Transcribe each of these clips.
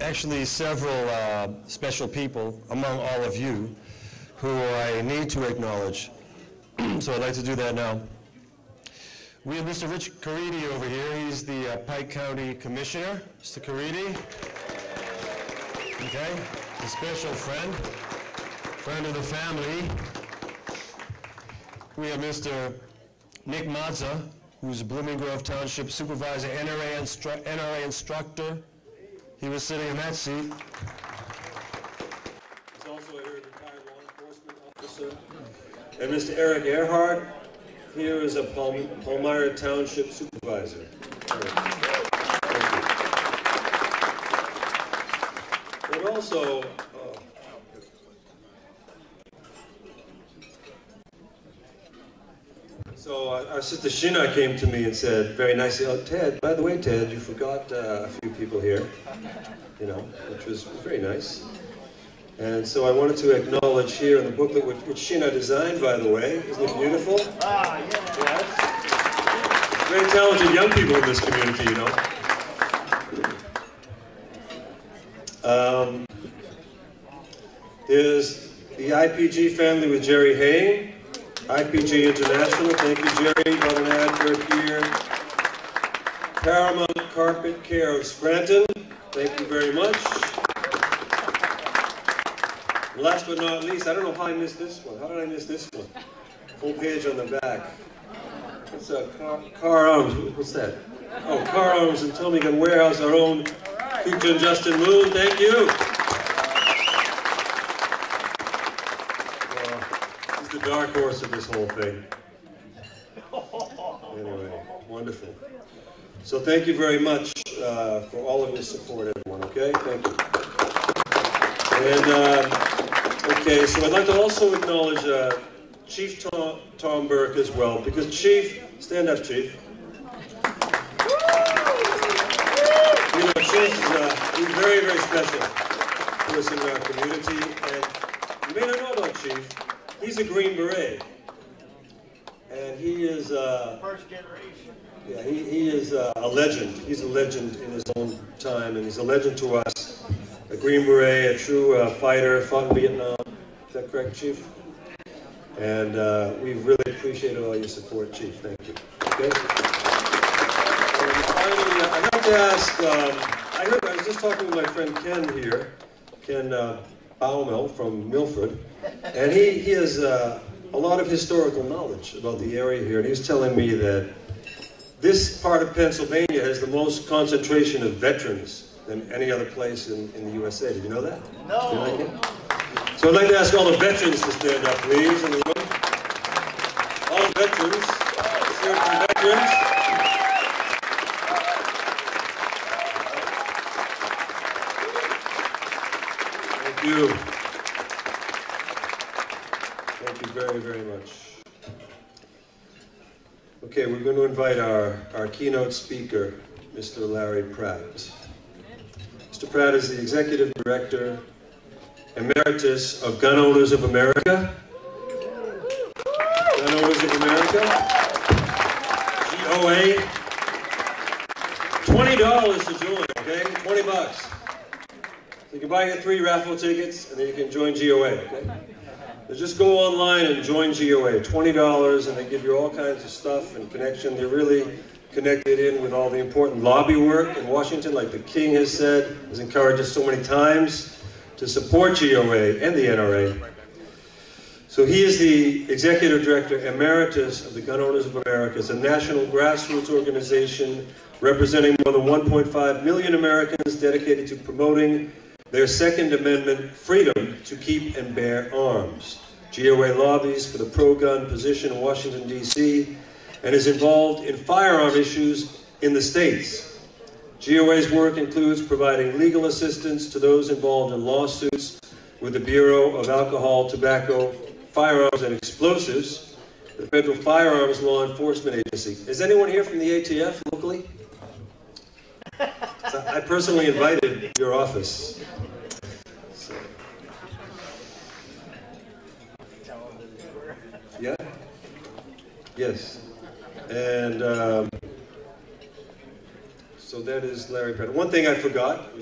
actually several special people among all of you who I need to acknowledge. So I'd like to do that now. We have Mr. Rich Caridi over here. He's the Pike County Commissioner. Mr. Caridi. Okay, a special friend of the family. We have Mr. Nick Mazza, who's a Blooming Grove Township Supervisor, NRA instructor. He was sitting in that seat. He's also a retired law enforcement officer. And Mr. Eric Earhart, here is a Palmyra Township Supervisor. And also, so our sister Shina came to me and said very nicely, "Oh, Ted, by the way, Ted, you forgot a few people here," you know, which was very nice. And so I wanted to acknowledge here in the booklet, which Shina designed, by the way. Isn't it beautiful? Ah, yeah. Yes. Very talented young people in this community, you know. There's the IPG family with Jerry Hay. IPG International, thank you, Jerry. Got an advert here. Paramount Carpet Care of Scranton, thank you very much. And last but not least, I don't know how I missed this one. How did I miss this one? Full page on the back. What's that? Car Arms. What's that? Oh, Car Arms and Tommy Gun Warehouse, our own Kucha and Justin Moon, thank you. The dark horse of this whole thing. Anyway, wonderful. So thank you very much for all of your support, everyone, okay? Thank you. And, okay, so I'd like to also acknowledge Chief Tom Burke as well, because Chief, stand up, Chief. You know, Chief is very, very special to us in our community, and you may not know about Chief. He's a Green Beret, and he is first generation. Yeah, he is a legend. He's a legend in his own time, and he's a legend to us. A Green Beret, a true fighter, fought in Vietnam. Is that correct, Chief? And we've really appreciated all your support, Chief. Thank you. Okay. And finally, I'd like to ask. I was just talking with my friend Ken here, Ken Baumel from Milford. And he has a lot of historical knowledge about the area here, and he was telling me that this part of Pennsylvania has the most concentration of veterans than any other place in the USA. Did you know that? No. You like it? So I'd like to ask all the veterans to stand up, please, in the room. All the veterans. Let's hear it from veterans. Thank you. Thank you very, very much. Okay, we're going to invite our keynote speaker, Mr. Larry Pratt. Mr. Pratt is the Executive Director Emeritus of Gun Owners of America. Gun Owners of America. GOA. $20 to join, okay? 20 bucks. So you can buy your 3 raffle tickets, and then you can join GOA, okay? Just go online and join GOA, $20, and they give you all kinds of stuff and connection. They're really connected in with all the important lobby work in Washington, like the King has said, has encouraged us so many times to support GOA and the NRA. So he is the Executive Director Emeritus of the Gun Owners of America. It's a national grassroots organization representing more than 1.5 million Americans dedicated to promoting their Second Amendment freedom to keep and bear arms. GOA lobbies for the pro-gun position in Washington, D.C., and is involved in firearm issues in the states. GOA's work includes providing legal assistance to those involved in lawsuits with the Bureau of Alcohol, Tobacco, Firearms, and Explosives, the Federal Firearms Law Enforcement Agency. Is anyone here from the ATF locally? So I personally invited your office. So. Yeah? Yes. And So that is Larry Pratt. One thing I forgot,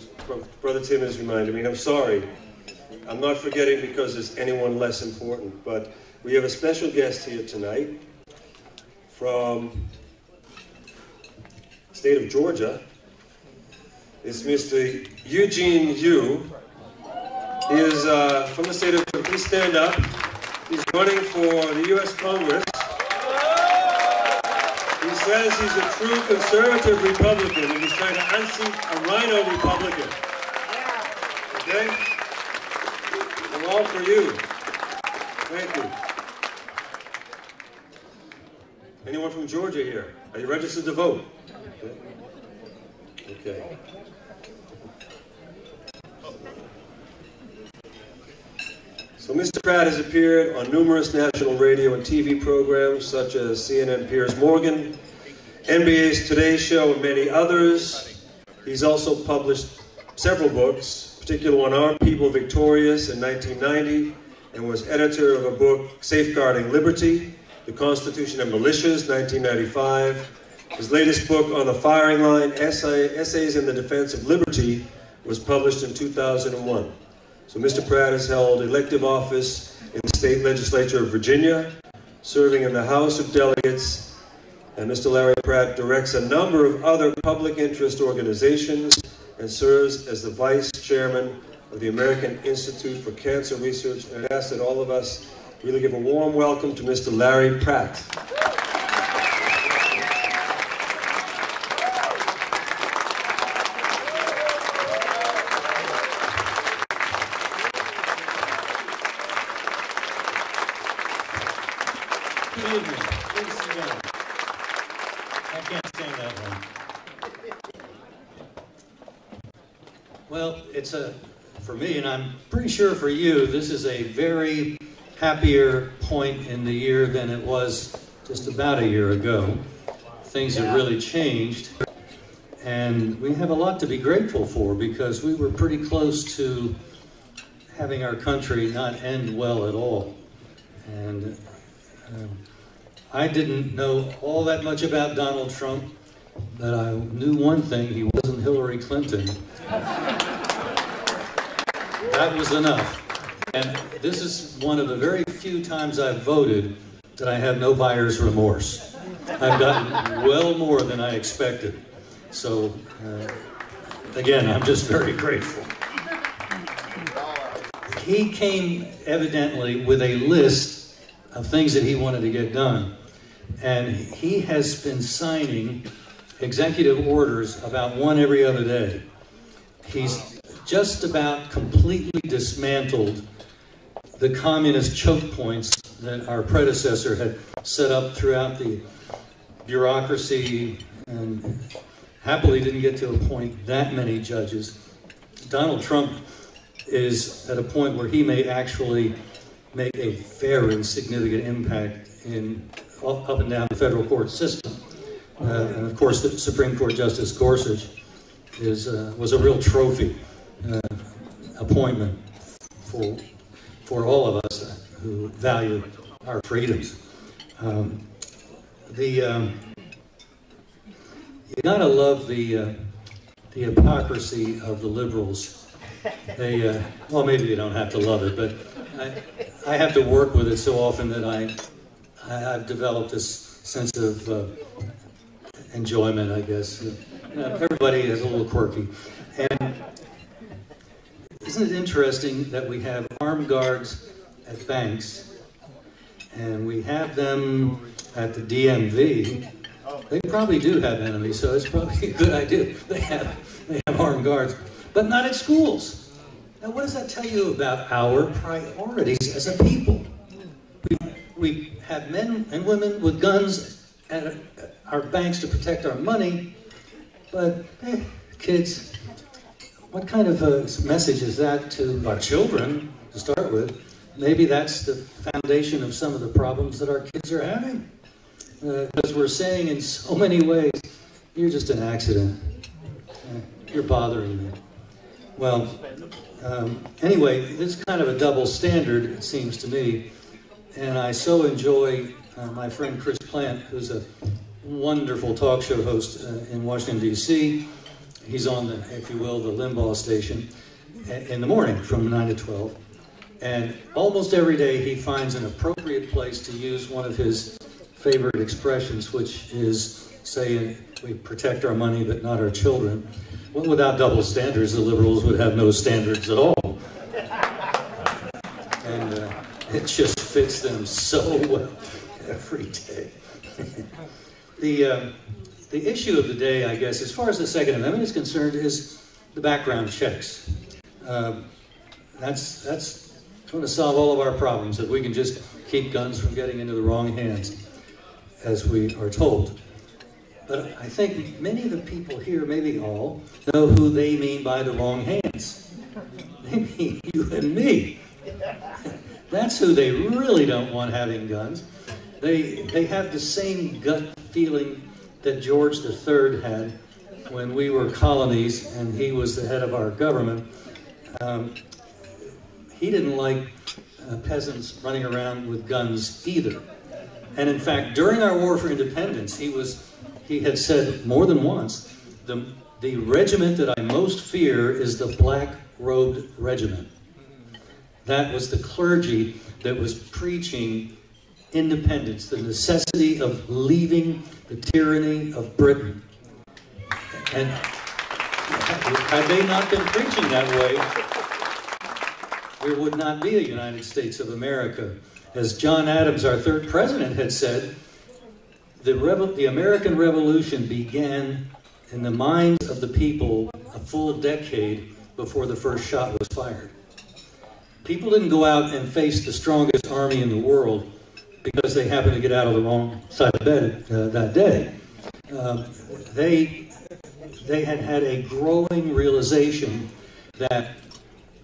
Brother Tim has reminded me, and I'm sorry. I'm not forgetting because there's anyone less important, but we have a special guest here tonight from the state of Georgia. It's Mr. Eugene Yu. He is from the state of Georgia. Please stand up. He's running for the U.S. Congress. He says he's a true conservative Republican, and he's trying to unseat a rhino Republican. Okay? We're all for you. Thank you. Anyone from Georgia here? Are you registered to vote? Okay. So Mr. Pratt has appeared on numerous national radio and TV programs such as CNN Piers Morgan, NBA's Today Show, and many others. He's also published several books, particularly one, Our People Victorious, in 1990, and was editor of a book, Safeguarding Liberty, The Constitution and Militias, 1995. His latest book, On the Firing Line, Essays in the Defense of Liberty, was published in 2001. So Mr. Pratt has held elective office in the state legislature of Virginia, serving in the House of Delegates, and Mr. Larry Pratt directs a number of other public interest organizations and serves as the vice chairman of the American Institute for Cancer Research. And I ask that all of us really give a warm welcome to Mr. Larry Pratt. Good evening. Please sit down. I can't stand that one. Well, it's for me, and I'm pretty sure for you, this is a very happier point in the year than it was just about a year ago. Things have really changed, and we have a lot to be grateful for because we were pretty close to having our country not end well at all. And I didn't know all that much about Donald Trump, but I knew one thing: he wasn't Hillary Clinton. That was enough. And this is one of the very few times I've voted that I have no buyer's remorse. I've gotten well more than I expected. So, again, I'm just very grateful. He came evidently with a list of things that he wanted to get done. And he has been signing executive orders about one every other day. He's just about completely dismantled the communist choke points that our predecessor had set up throughout the bureaucracy, and happily didn't get to appoint that many judges. Donald Trump is at a point where he may actually make a very significant impact in up and down the federal court system. And of course, the Supreme Court Justice Gorsuch was a real trophy appointment for all of us who value our freedoms. You gotta love the hypocrisy of the liberals. They, well, maybe you don't have to love it, but I have to work with it so often that I've developed this sense of enjoyment, I guess. Everybody is a little quirky. And isn't it interesting that we have armed guards at banks, and we have them at the DMV? They probably do have enemies, so it's probably a good idea. They have armed guards, but not at schools. Now, what does that tell you about our priorities as a people? We have men and women with guns at our banks to protect our money, but kids, what kind of a message is that to our children to start with? Maybe that's the foundation of some of the problems that our kids are having. Because we're saying in so many ways, you're just an accident. You're bothering me. Well, anyway, it's kind of a double standard, it seems to me. And I so enjoy my friend Chris Plant, who's a wonderful talk show host in Washington, D.C. He's on, the, if you will, the Limbaugh station in the morning from 9 to 12. And almost every day he finds an appropriate place to use one of his favorite expressions, which is saying, we protect our money but not our children. Well, without double standards, the liberals would have no standards at all. And it just fits them so well every day. The issue of the day, I guess, as far as the Second Amendment is concerned, is the background checks. That's going to solve all of our problems if we can just keep guns from getting into the wrong hands, as we are told. But I think many of the people here, maybe all, know who they mean by the wrong hands. They mean you and me. That's who they really don't want having guns. They have the same gut feeling that George III had when we were colonies and he was the head of our government. He didn't like peasants running around with guns either. And in fact, during our War for Independence, he had said more than once, the regiment that I most fear is the black-robed regiment. That was the clergy that was preaching independence, the necessity of leaving the tyranny of Britain. And had they not been preaching that way, there would not be a United States of America. As John Adams, our third president, had said, the American Revolution began in the minds of the people a full decade before the first shot was fired. People didn't go out and face the strongest army in the world because they happened to get out of the wrong side of bed that day. They had had a growing realization that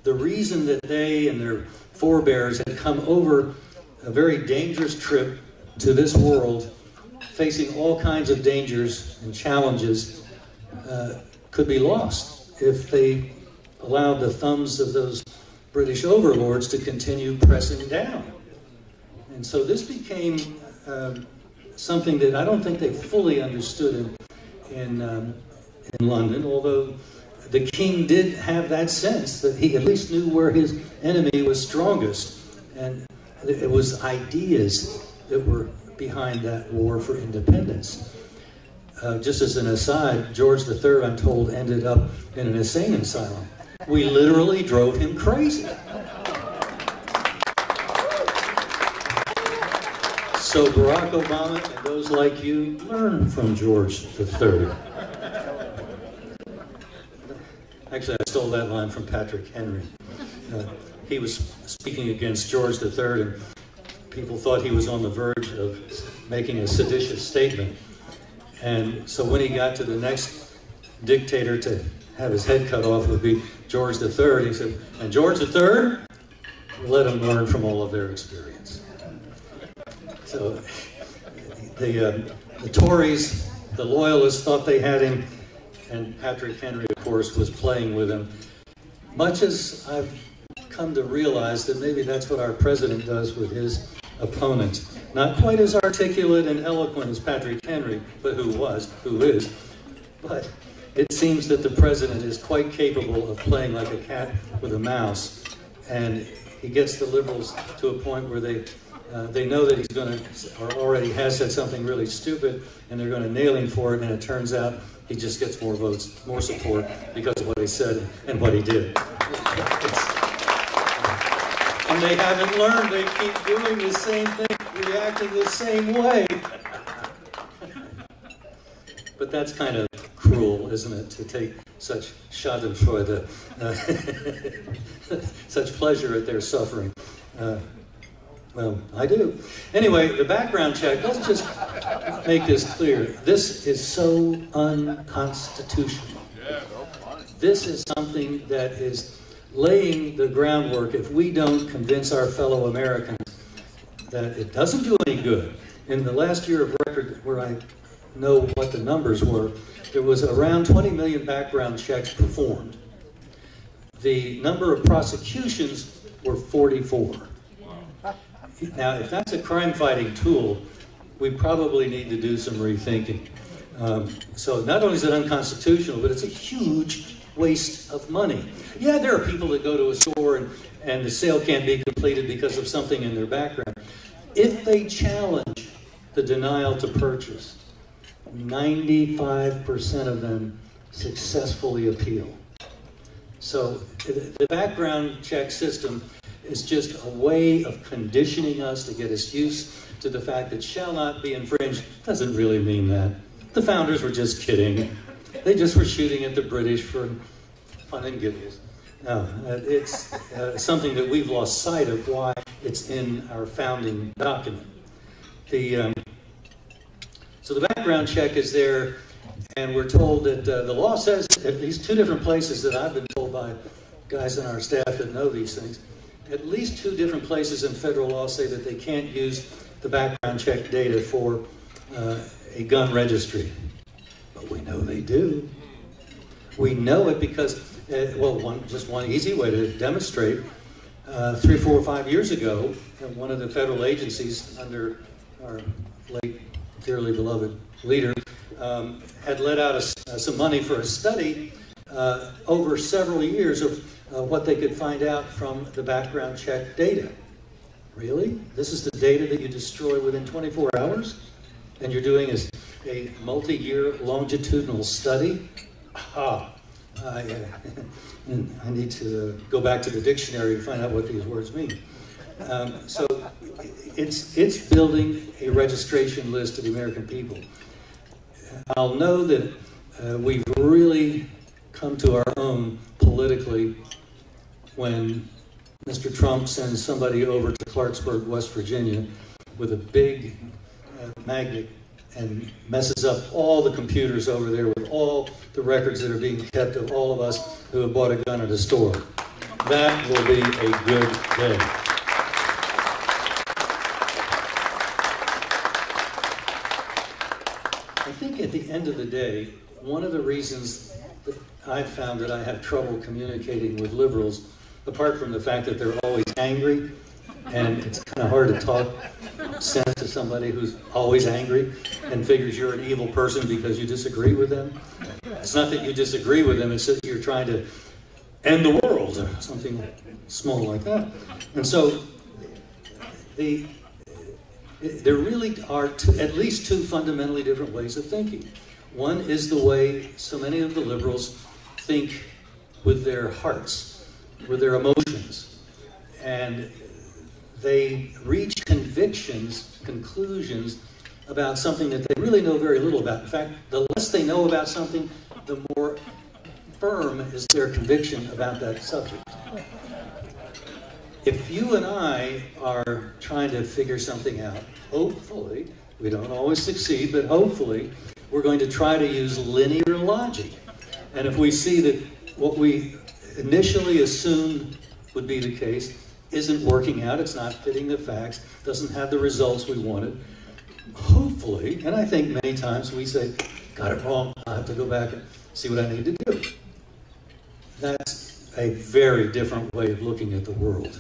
the reason that they and their forebears had come over a very dangerous trip to this world, facing all kinds of dangers and challenges, could be lost if they allowed the thumbs of those British overlords to continue pressing down. And so this became something that I don't think they fully understood in London, although the king did have that sense that he at least knew where his enemy was strongest. And it was ideas that were behind that war for independence. Just as an aside, George III, I'm told, ended up in an insane asylum. We literally drove him crazy. So Barack Obama and those like you learn from George III. Actually, I stole that line from Patrick Henry. He was speaking against George III, and people thought he was on the verge of making a seditious statement. And so when he got to the next dictator to have his head cut off would be George III, he said, and George III, let them learn from all of their experience. So the Tories, the Loyalists thought they had him, and Patrick Henry, of course, was playing with him. Much as I've come to realize that maybe that's what our president does with his opponents. Not quite as articulate and eloquent as Patrick Henry, but who is. But it seems that the president is quite capable of playing like a cat with a mouse, and he gets the liberals to a point where they know that he's going to, or already has said something really stupid, and they're going to nail him for it, and it turns out he just gets more votes, more support because of what he said and what he did. And they haven't learned. They keep doing the same thing, reacting the same way. But that's kind of cruel, isn't it, to take such schadenfreude, such pleasure at their suffering. Well, I do. Anyway, the background check, let's just make this clear. This is so unconstitutional. This is something that is laying the groundwork, if we don't convince our fellow Americans that it doesn't do any good. In the last year of record, where I know what the numbers were, there was around 20 million background checks performed. The number of prosecutions were 44. Now, if that's a crime-fighting tool, we probably need to do some rethinking. So not only is it unconstitutional, but it's a huge waste of money. Yeah, there are people that go to a store and the sale can't be completed because of something in their background. If they challenge the denial to purchase, 95% of them successfully appeal. So the background check system is just a way of conditioning us to get us used to the fact that shall not be infringed. Doesn't really mean that. The founders were just kidding. They just were shooting at the British for fun and giggles. No, it's something that we've lost sight of why it's in our founding document. So the background check is there, and we're told that the law says, at least two different places that I've been told by guys on our staff that know these things, at least two different places in federal law say that they can't use the background check data for a gun registry. But we know they do. We know it because, just one easy way to demonstrate, 3, 4, or 5 years ago, one of the federal agencies under our late, dearly beloved leader had let out some money for a study over several years of what they could find out from the background check data. Really? This is the data that you destroy within 24 hours? And you're doing a multi-year longitudinal study? I need to go back to the dictionary to find out what these words mean. So it's building a registration list of the American people. I'll know that we've really come to our own politically when Mr. Trump sends somebody over to Clarksburg, West Virginia with a big magnet and messes up all the computers over there with all the records that are being kept of all of us who have bought a gun at a store. That will be a good day. I think at the end of the day, one of the reasons that I've found that I have trouble communicating with liberals, apart from the fact that they're always angry, and it's kind of hard to talk sense to somebody who's always angry and figures you're an evil person because you disagree with them. It's not that you disagree with them, it's that you're trying to end the world or something small like that. And so there really are at least two fundamentally different ways of thinking. One is the way so many of the liberals think with their hearts, with their emotions, and they reach conclusions about something that they really know very little about. In fact, the less they know about something, the more firm is their conviction about that subject. If you and I are trying to figure something out, hopefully, we don't always succeed, but hopefully, we're going to try to use linear logic. And if we see that what we initially assumed would be the case isn't working out, it's not fitting the facts, doesn't have the results we wanted, hopefully, and I think many times we say, got it wrong, I'll have to go back and see what I need to do. That's a very different way of looking at the world.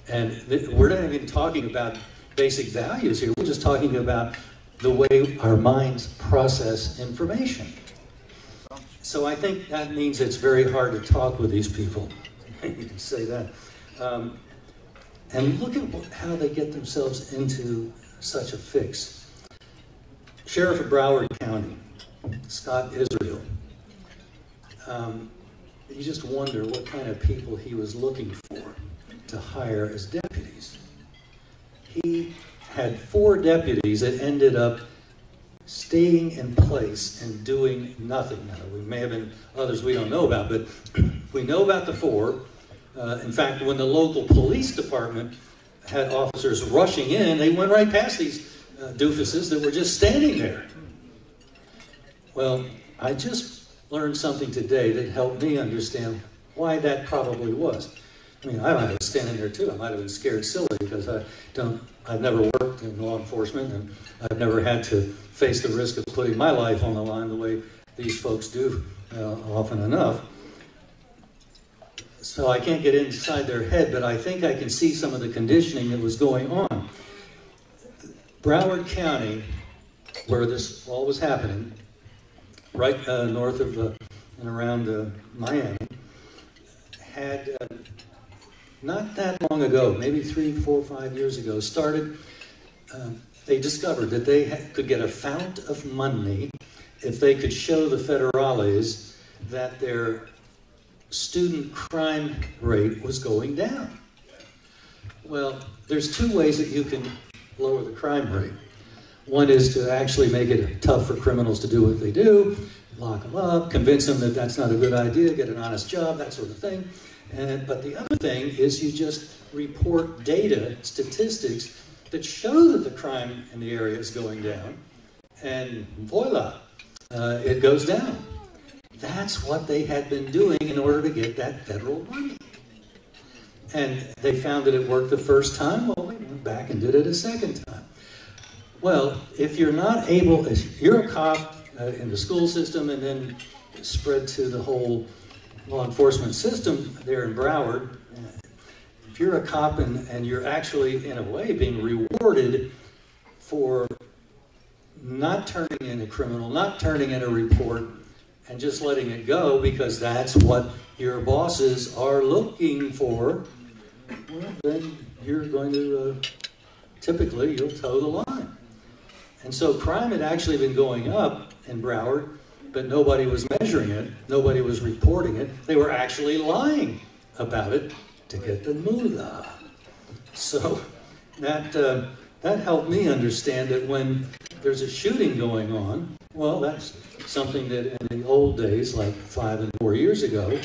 And we're not even talking about basic values here, we're just talking about the way our minds process information. So I think that means it's very hard to talk with these people. You can say that. And look at how they get themselves into such a fix. Sheriff of Broward County, Scott Israel. You just wonder what kind of people he was looking for to hire as deputies. He had 4 deputies that ended up staying in place and doing nothing. Now, there may have been others we don't know about, but we know about the 4. In fact, when the local police department had officers rushing in, they went right past these doofuses that were just standing there. Well, I just learned something today that helped me understand why that probably was. I mean, I might have been standing there too. I might have been scared silly because I've never worked in law enforcement and I've never had to face the risk of putting my life on the line the way these folks do often enough. So I can't get inside their head, but I think I can see some of the conditioning that was going on. Broward County, where this all was happening, right north of and around Miami, had not that long ago, maybe 3, 4, 5 years ago, they discovered that they could get a fount of money if they could show the federales that their student crime rate was going down. Well, there's 2 ways that you can lower the crime rate. One is to actually make it tough for criminals to do what they do, lock them up, convince them that that's not a good idea, get an honest job, that sort of thing. But the other thing is you just report data, statistics, that show that the crime in the area is going down, and voila, it goes down. That's what they had been doing in order to get that federal money. And they found that it worked the first time. Well, they went back and did it a second time. Well, if you're not able, if you're a cop in the school system and then spread to the whole law enforcement system there in Broward, if you're a cop and you're actually, in a way, being rewarded for not turning in a criminal, not turning in a report, and just letting it go because that's what your bosses are looking for, well, then you're going to, typically, you'll toe the line. And so crime had actually been going up in Broward, but nobody was measuring it, nobody was reporting it. They were actually lying about it to get the moolah. So that helped me understand that when there's a shooting going on, well, that's something that in the old days, like 5 and 4 years ago,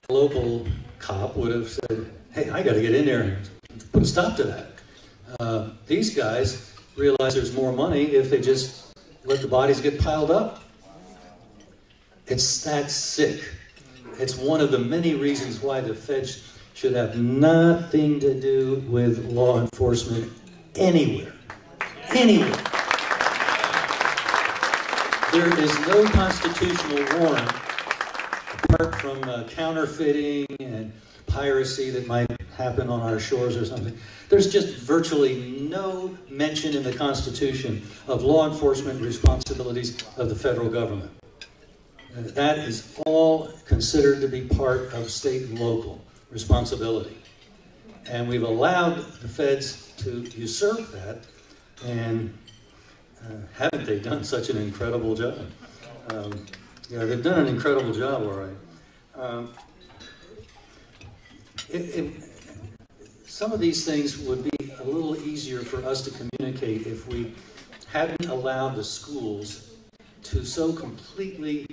a local cop would have said, hey, I got to get in there and put a stop to that. These guys realize there's more money if they just let the bodies get piled up. It's that sick. It's one of the many reasons why the feds should have nothing to do with law enforcement anywhere. Anywhere. There is no constitutional warrant apart from counterfeiting and piracy that might happen on our shores or something. There's just virtually no mention in the Constitution of law enforcement responsibilities of the federal government. That is all considered to be part of state and local responsibility. And we've allowed the feds to usurp that, and haven't they done such an incredible job? Yeah, they've done an incredible job, all right. Some of these things would be a little easier for us to communicate if we hadn't allowed the schools to so completely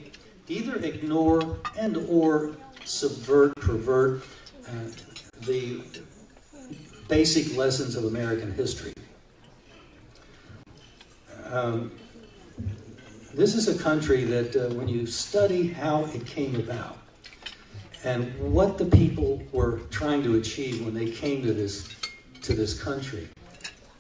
either ignore and or subvert, pervert the basic lessons of American history. This is a country that when you study how it came about and what the people were trying to achieve when they came to this country,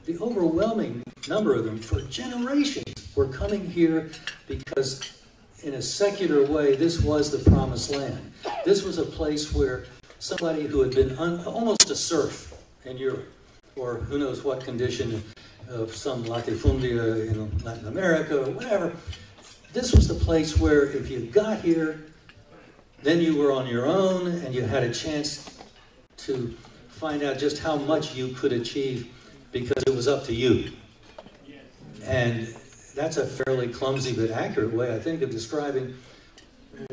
the overwhelming number of them for generations were coming here because in a secular way, this was the promised land. This was a place where somebody who had been almost a serf in Europe, or who knows what condition of some latifundia in Latin America or whatever, this was the place where if you got here, then you were on your own and you had a chance to find out just how much you could achieve because it was up to you. And that's a fairly clumsy but accurate way, I think, of describing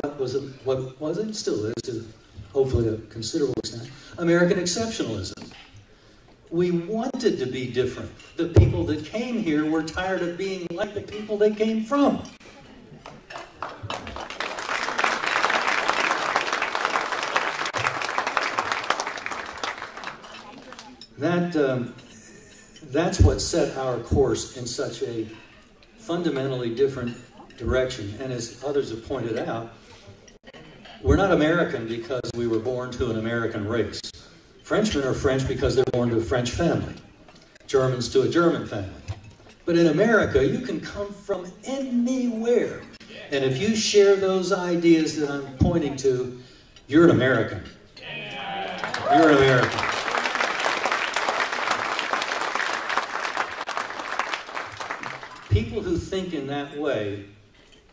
what was it, still is, to hopefully a considerable extent, American exceptionalism. We wanted to be different. The people that came here were tired of being like the people they came from. That's what set our course in such a fundamentally different direction. And as others have pointed out, we're not American because we were born to an American race. Frenchmen are French because they're born to a French family. Germans to a German family. But in America, you can come from anywhere. And if you share those ideas that I'm pointing to, you're an American. You're an American. people who think in that way,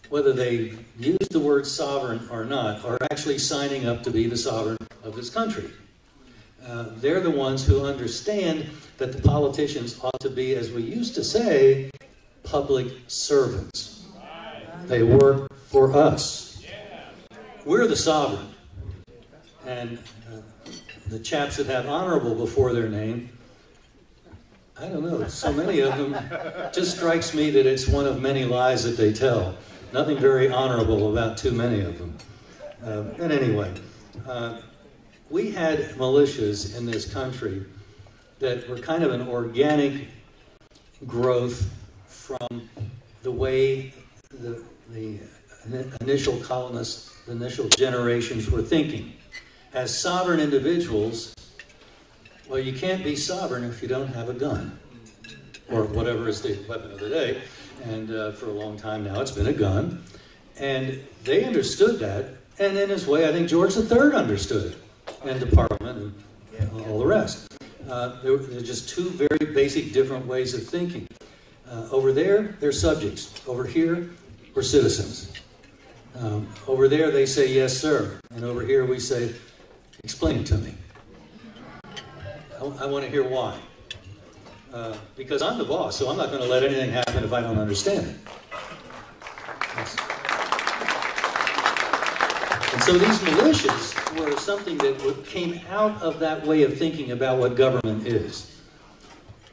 whether they use the word sovereign or not, are actually signing up to be the sovereign of this country. They're the ones who understand that the politicians ought to be, as we used to say, public servants. They work for us. We're the sovereign. And the chaps that have honorable before their name, I don't know, so many of them, just strikes me that it's one of many lies that they tell. Nothing very honorable about too many of them. And anyway, we had militias in this country that were kind of an organic growth from the way the initial colonists, the initial generations were thinking. As sovereign individuals, well, you can't be sovereign if you don't have a gun, or whatever is the weapon of the day. And for a long time now, it's been a gun. And they understood that. And in his way, I think George III understood it, and the Parliament and all the rest. There are just two very basic different ways of thinking. Over there, they're subjects. Over here, we're citizens. Over there, they say, yes, sir. And over here, we say, explain it to me. I want to hear why. Because I'm the boss, so I'm not going to let anything happen if I don't understand it. And so these militias were something that came out of that way of thinking about what government is.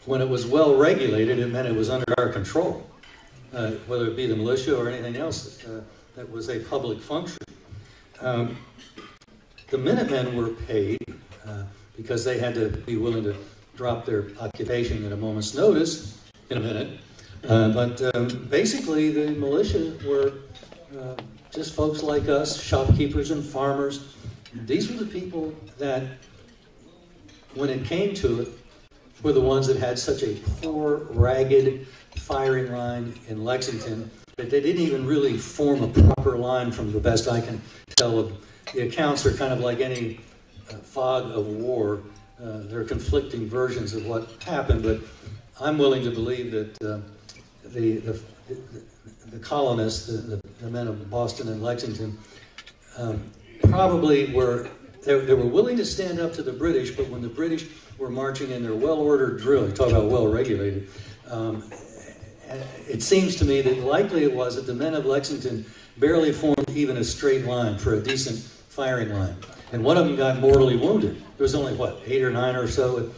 When it was well regulated, it meant it was under our control, whether it be the militia or anything else that was a public function. The Minutemen were paid because they had to be willing to drop their occupation at a moment's notice in a minute. But basically, the militia were just folks like us, shopkeepers and farmers. These were the people that, when it came to it, were the ones that had such a poor, ragged firing line in Lexington that they didn't even really form a proper line, from the best I can tell. The accounts are kind of like any fog of war. There are conflicting versions of what happened, but I'm willing to believe that the colonists, the men of Boston and Lexington, probably were willing to stand up to the British, but when the British were marching in their well-ordered drill, you talk about well-regulated, it seems to me that likely it was that the men of Lexington barely formed even a straight line for a decent firing line. And one of them got mortally wounded. There was only, what, 8 or 9 or so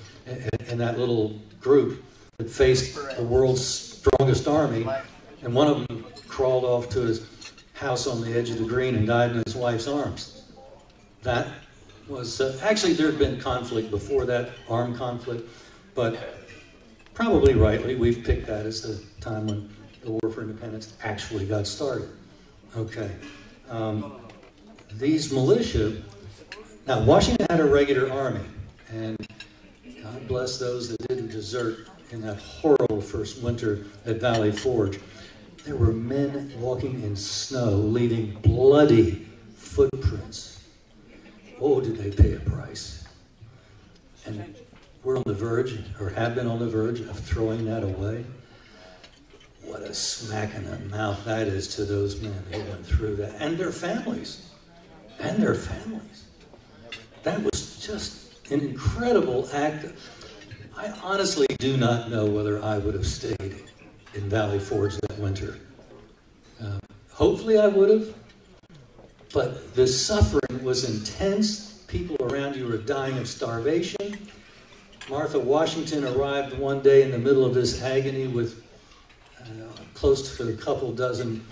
in that little group that faced the world's strongest army. And one of them crawled off to his house on the edge of the green and died in his wife's arms. That was, actually there had been conflict before that, armed conflict, but probably rightly, we've picked that as the time when the War for Independence actually got started. Okay. These militia, now Washington had a regular army, and God bless those that didn't desert in that horrible first winter at Valley Forge. There were men walking in snow, leaving bloody footprints. Oh, did they pay a price? And we're on the verge, or have been on the verge, of throwing that away. What a smack in the mouth that is to those men who went through that, and their families. And their families. That was just an incredible act. I honestly do not know whether I would have stayed in Valley Forge that winter. Hopefully I would have, but the suffering was intense. People around you were dying of starvation. Martha Washington arrived one day in the middle of this agony with close to a couple dozen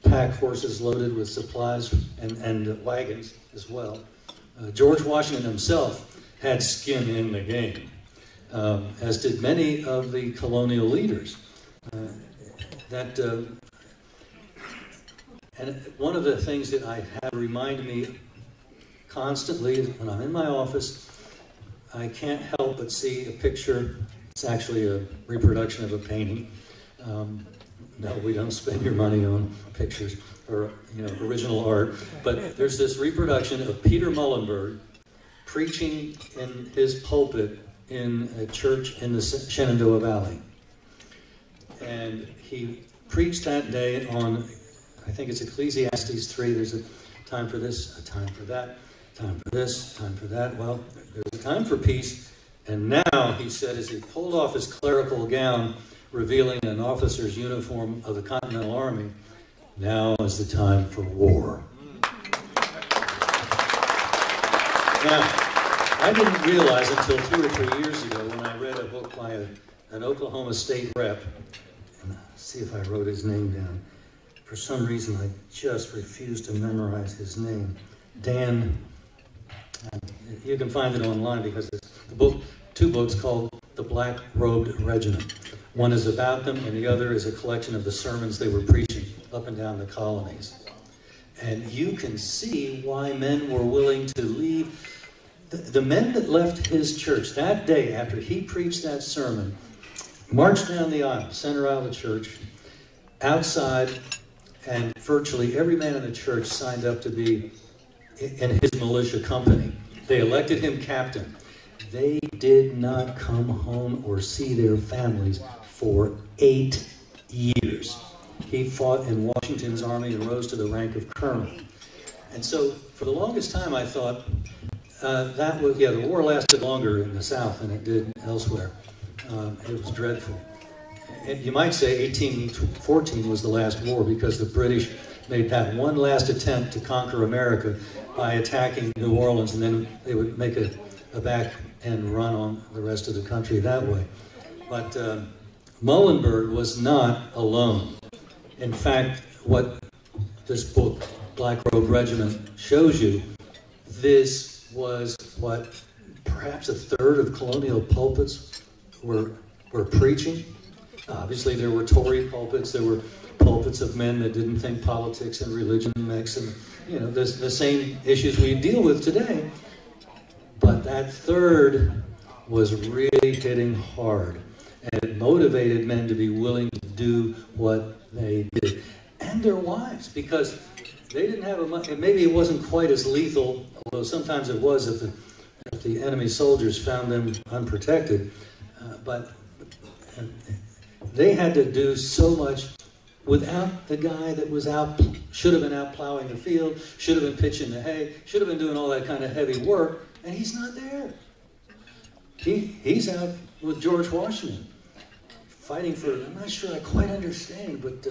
pack horses loaded with supplies and wagons as well. George Washington himself had skin in the game, as did many of the colonial leaders. And one of the things that I have remind me constantly when I'm in my office, I can't help but see a picture. It's actually a reproduction of a painting. No, we don't spend your money on pictures or original art. But there's this reproduction of Peter Muhlenberg preaching in his pulpit in a church in the Shenandoah Valley. And he preached that day on, I think it's Ecclesiastes 3, there's a time for this, a time for that, time for this, time for that. Well, there's a time for peace. And now, he said, as he pulled off his clerical gown, revealing an officer's uniform of the Continental Army, now is the time for war. Now, I didn't realize until 2 or 3 years ago when I read a book by an Oklahoma State rep, and see if I wrote his name down. For some reason, I just refused to memorize his name. Dan, you can find it online because it's the book, 2 books called The Black Robed Regiment. One is about them, and the other is a collection of the sermons they were preaching up and down the colonies. And you can see why men were willing to leave. The men that left his church that day after he preached that sermon marched down the aisle, center aisle of the church, outside, and virtually every man in the church signed up to be in his militia company. They elected him captain. They did not come home or see their families for 8 years. He fought in Washington's army and rose to the rank of colonel. And so, for the longest time, I thought the war lasted longer in the South than it did elsewhere. It was dreadful. And you might say 1814 was the last war because the British made that one last attempt to conquer America by attacking New Orleans, and then they would make a back end run on the rest of the country that way. But Muhlenberg was not alone. In fact, what this book, Black Robe Regiment, shows you, this was what perhaps a third of colonial pulpits were preaching. Obviously, there were Tory pulpits, there were pulpits of men that didn't think politics and religion mix, and the same issues we deal with today. But that third was really hitting hard, and it motivated men to be willing to do what they did, and their wives, because they didn't have and maybe it wasn't quite as lethal, although sometimes it was if the enemy soldiers found them unprotected, but they had to do so much without the guy that was out, should have been out plowing the field, should have been pitching the hay, should have been doing all that kind of heavy work, and he's not there. He's out with George Washington, fighting for, I'm not sure I quite understand, but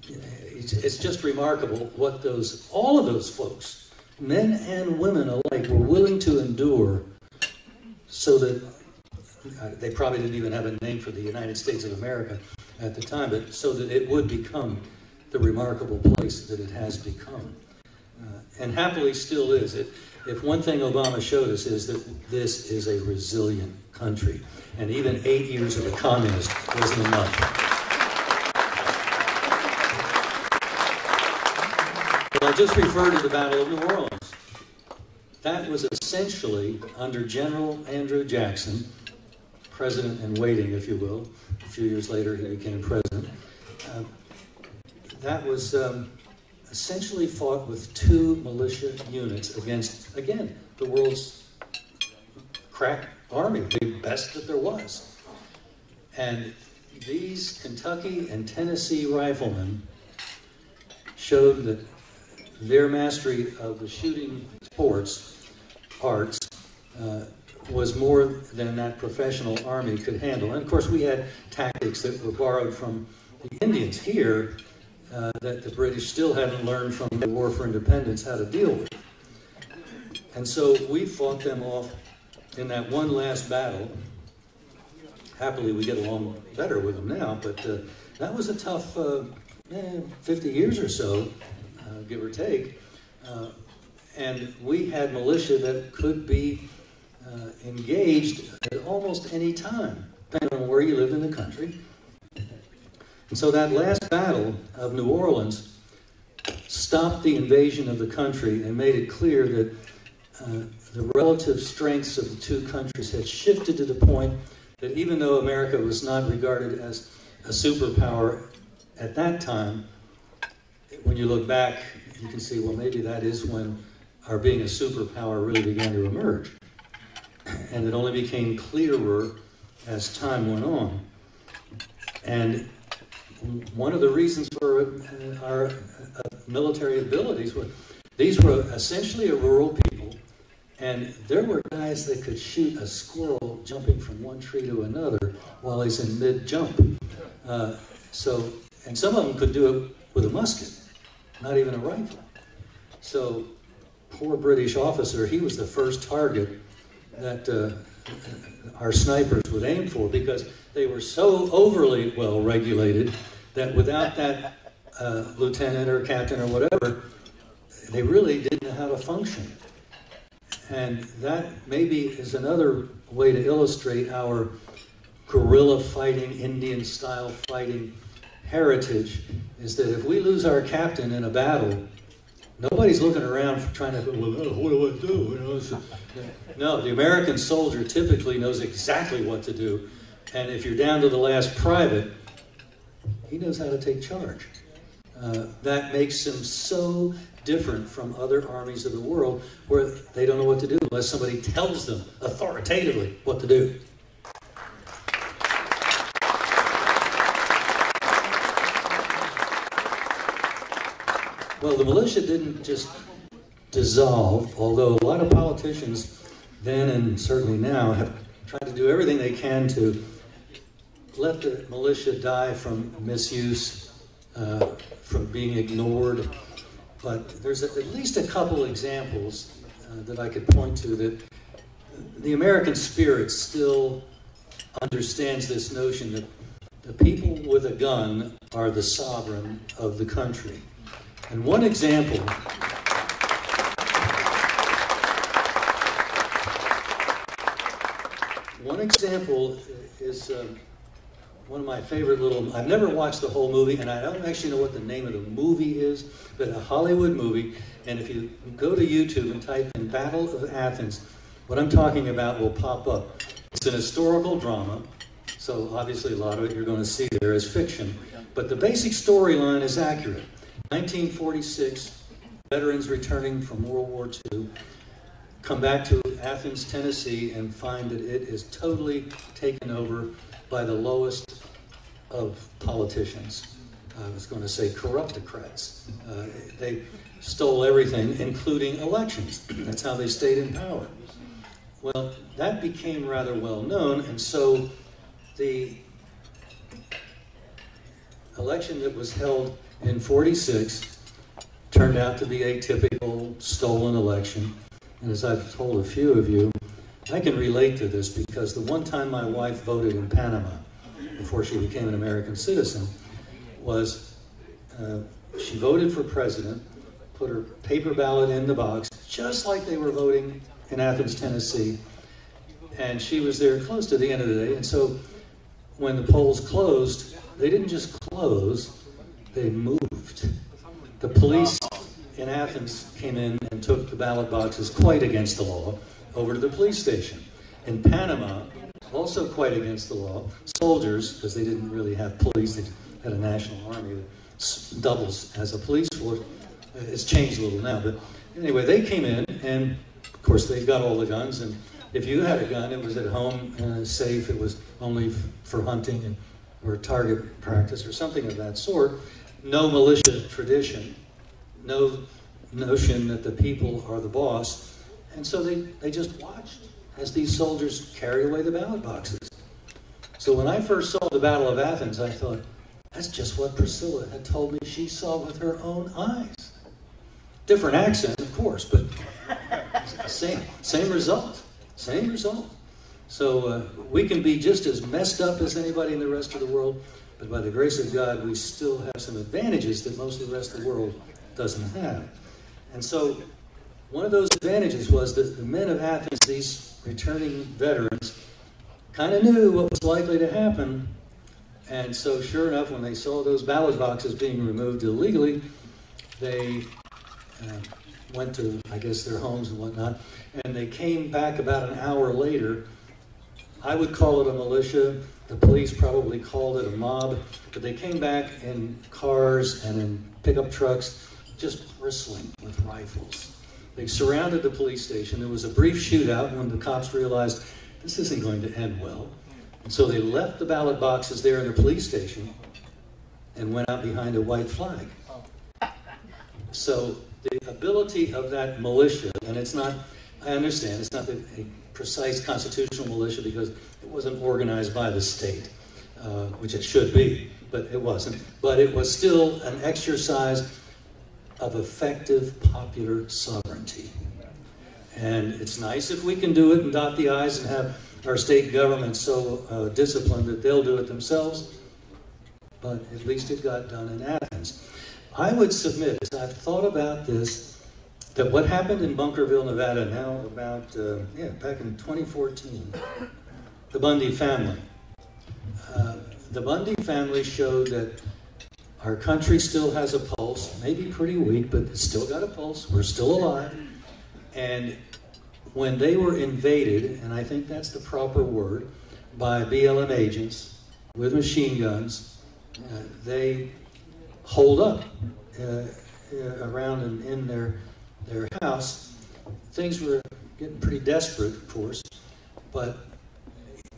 it's just remarkable what all of those folks, men and women alike, were willing to endure so that they probably didn't even have a name for the United States of America at the time, but so that it would become the remarkable place that it has become. And happily still is. If one thing Obama showed us is that this is a resilient country. And even 8 years of a communist wasn't enough. Well, I just referred to the Battle of New Orleans. That was essentially under General Andrew Jackson, president in waiting, if you will. A few years later, he became president. That was essentially fought with 2 militia units against, again, the world's crack army, the best that there was. And these Kentucky and Tennessee riflemen showed that their mastery of the shooting sports, arts, was more than that professional army could handle. And of course, we had tactics that were borrowed from the Indians here that the British still hadn't learned from the War for Independence how to deal with. And so we fought them off in that one last battle. Happily, we get along better with them now, but that was a tough 50 years or so, give or take. And we had militia that could be engaged at almost any time, depending on where you lived in the country. And so that last battle of New Orleans stopped the invasion of the country and made it clear that the relative strengths of the 2 countries had shifted to the point that even though America was not regarded as a superpower at that time, when you look back, you can see, well, maybe that is when our being a superpower really began to emerge. And it only became clearer as time went on. And one of the reasons for our military abilities was these were essentially a rural people, and there were guys that could shoot a squirrel jumping from one tree to another while he's in mid-jump. And some of them could do it with a musket, not even a rifle. So, poor British officer, he was the first target that our snipers would aim for, because they were so overly well regulated that without that lieutenant or captain or whatever, they really didn't know how to function. And that maybe is another way to illustrate our guerrilla fighting, Indian-style fighting heritage, is that if we lose our captain in a battle, nobody's looking around for trying to, well, what do I do? You know, no, the American soldier typically knows exactly what to do. And if you're down to the last private, he knows how to take charge. That makes him so different from other armies of the world, where they don't know what to do unless somebody tells them authoritatively what to do. Well, the militia didn't just dissolve, although a lot of politicians then and certainly now have tried to do everything they can to let the militia die from misuse, from being ignored. But there's at least a couple examples that I could point to that the American spirit still understands this notion that the people with a gun are the sovereign of the country. And one example is one of my favorite little, I've never watched the whole movie, and I don't actually know what the name of the movie is, but a Hollywood movie, and if you go to YouTube and type in Battle of Athens, what I'm talking about will pop up. It's an historical drama, so obviously a lot of it you're going to see there is fiction, but the basic storyline is accurate. 1946, veterans returning from World War II come back to Athens, Tennessee, and find that it is totally taken over by the lowest of politicians. I was going to say corruptocrats. They stole everything, including elections. That's how they stayed in power. Well, that became rather well known, and so the election that was held in 46 turned out to be a typical stolen election. And as I've told a few of you, I can relate to this because the one time my wife voted in Panama, before she became an American citizen, was she voted for president, put her paper ballot in the box, just like they were voting in Athens, Tennessee, and she was there close to the end of the day. And so when the polls closed, they didn't just close, they moved. The police in Athens came in and took the ballot boxes, quite against the law, over to the police station. In Panama, also quite against the law, soldiers, because they didn't really have police, they had a national army that doubles as a police force. It's changed a little now, but anyway, they came in, and of course they got all the guns, and if you had a gun, it was at home, safe, it was only for hunting or target practice or something of that sort. No militia tradition, no notion that the people are the boss, and so they just watched as these soldiers carried away the ballot boxes. So when I first saw the Battle of Athens, I thought, that's just what Priscilla had told me she saw with her own eyes. Different accent, of course, but same result. Same result. So we can be just as messed up as anybody in the rest of the world, but by the grace of God, we still have some advantages that most of the rest of the world doesn't have. And so one of those advantages was that the men of Athens, these returning veterans, kind of knew what was likely to happen. And so sure enough, when they saw those ballot boxes being removed illegally, they went to, I guess, their homes and whatnot, and they came back about an hour later. I would call it a militia. The police probably called it a mob, but they came back in cars and in pickup trucks, just bristling with rifles. They surrounded the police station. There was a brief shootout when the cops realized this isn't going to end well. And so they left the ballot boxes there in the police station, and went out behind a white flag. So the ability of that militia, and it's not, I understand, it's not a precise constitutional militia because it wasn't organized by the state, which it should be, but it wasn't. But it was still an exercise of effective popular sovereignty. And it's nice if we can do it and dot the I's and have our state government so disciplined that they'll do it themselves, but at least it got done in Athens. I would submit, as I've thought about this, that what happened in Bunkerville, Nevada, now about, back in 2014, the Bundy family. The Bundy family showed that our country still has a pulse, maybe pretty weak, but it's still got a pulse. We're still alive. And when they were invaded, and I think that's the proper word, by BLM agents with machine guns, they holed up around and in their house. Things were getting pretty desperate, of course, but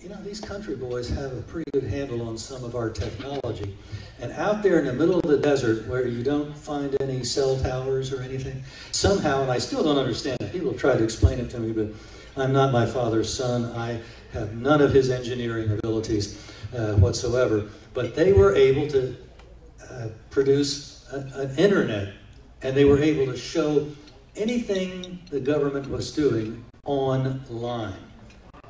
you know, these country boys have a pretty good handle on some of our technology. And out there in the middle of the desert where you don't find any cell towers or anything, somehow, and I still don't understand it, people have tried to explain it to me, but I'm not my father's son. I have none of his engineering abilities whatsoever. But they were able to produce an internet, and they were able to show anything the government was doing online.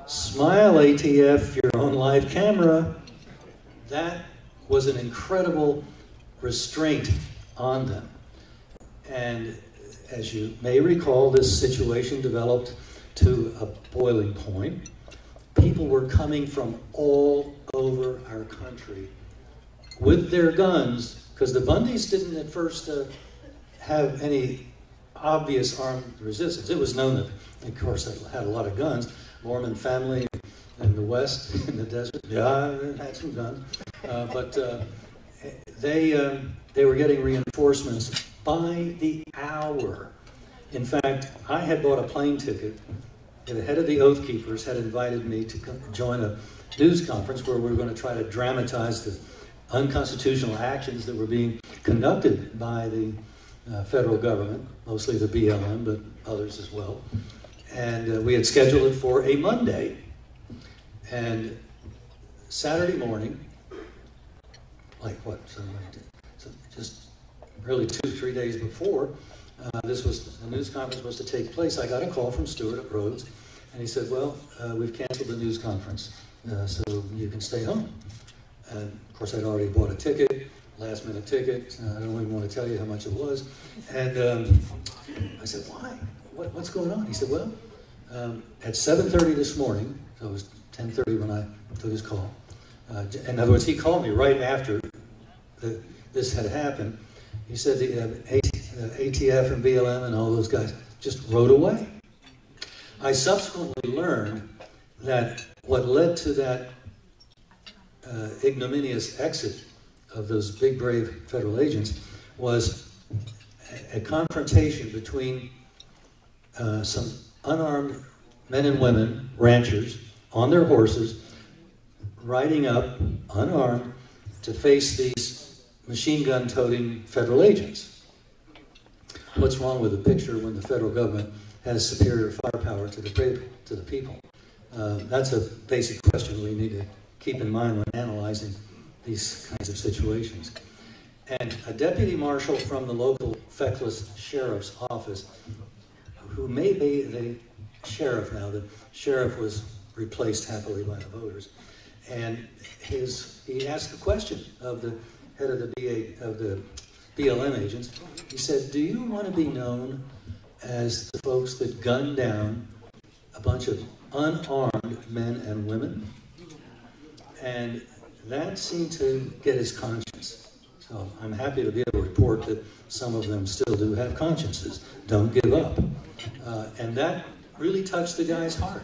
Smile, ATF, your own live camera. That was an incredible restraint on them. And as you may recall, this situation developed to a boiling point. People were coming from all over our country with their guns, because the Bundys didn't at first have any obvious armed resistance. It was known that, of course, they had a lot of guns. Mormon family in the West, in the desert, yeah, they had some guns. But they were getting reinforcements by the hour. In fact, I had bought a plane ticket. The head of the Oath Keepers had invited me to join a news conference where we were going to try to dramatize the unconstitutional actions that were being conducted by the federal government, mostly the BLM, but others as well. And we had scheduled it for a Monday. And Saturday morning, like what, so just really 2-3 days before, the news conference was to take place, I got a call from Stewart at Rhodes, and he said, well, we've canceled the news conference, so you can stay home. And of course, I'd already bought a ticket, last minute ticket. I don't even want to tell you how much it was. And I said, why? What's going on? He said, well, at 7:30 this morning, so it was 10:30 when I took his call. In other words, he called me right after this had happened. He said the ATF and BLM and all those guys just rode away. I subsequently learned that what led to that ignominious exit of those big, brave federal agents was a confrontation between some unarmed men and women, ranchers, on their horses, riding up, unarmed, to face these machine gun-toting federal agents. What's wrong with the picture when the federal government has superior firepower to the people? That's a basic question we need to keep in mind when analyzing these kinds of situations. And a deputy marshal from the local feckless sheriff's office, who may be the sheriff now, the sheriff was replaced happily by the voters, and he asked the question of the head of the BLM agents. He said, do you want to be known as the folks that gunned down a bunch of unarmed men and women? And that seemed to get his conscience. So I'm happy to be able to report that some of them still do have consciences. Don't give up. And that really touched the guy's heart.